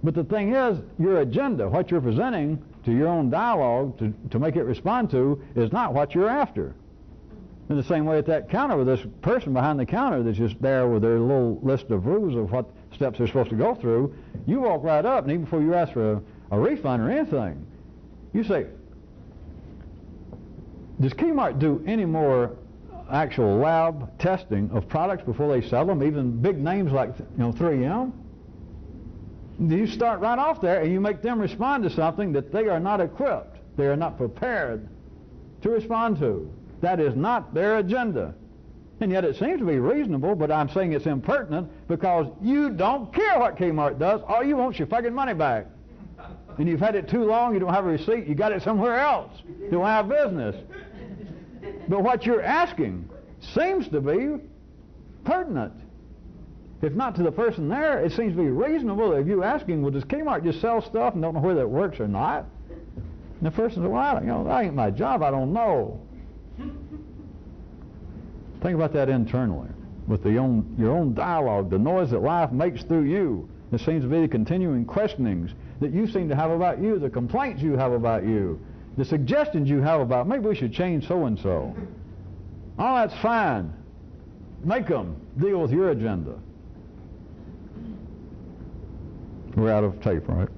but the thing is, your agenda, what you're presenting to your own dialogue to make it respond to, is not what you're after. In the same way at that counter with this person behind the counter that's just there with their little list of rules of what steps they're supposed to go through, you walk right up, and even before you ask for a refund or anything, you say, does Kmart do any more actual lab testing of products before they sell them, even big names like 3M? You start right off there and you make them respond to something that they are not equipped, they are not prepared to respond to. That is not their agenda. And yet it seems to be reasonable, but I'm saying it's impertinent because you don't care what Kmart does. All you want is your fucking money back. And you've had it too long, you don't have a receipt, you got it somewhere else. You don't have business. But what you're asking seems to be pertinent. If not to the person there, it seems to be reasonable if you asking, well, does Kmart just sell stuff and don't know whether it works or not? And the person says, well, that ain't my job, I don't know. Think about that internally, with your own dialogue, the noise that life makes through you. There seems to be the continuing questionings that you seem to have about you, the complaints you have about you, the suggestions you have about, maybe we should change so-and-so. All that's fine. Make them deal with your agenda. We're out of tape, right?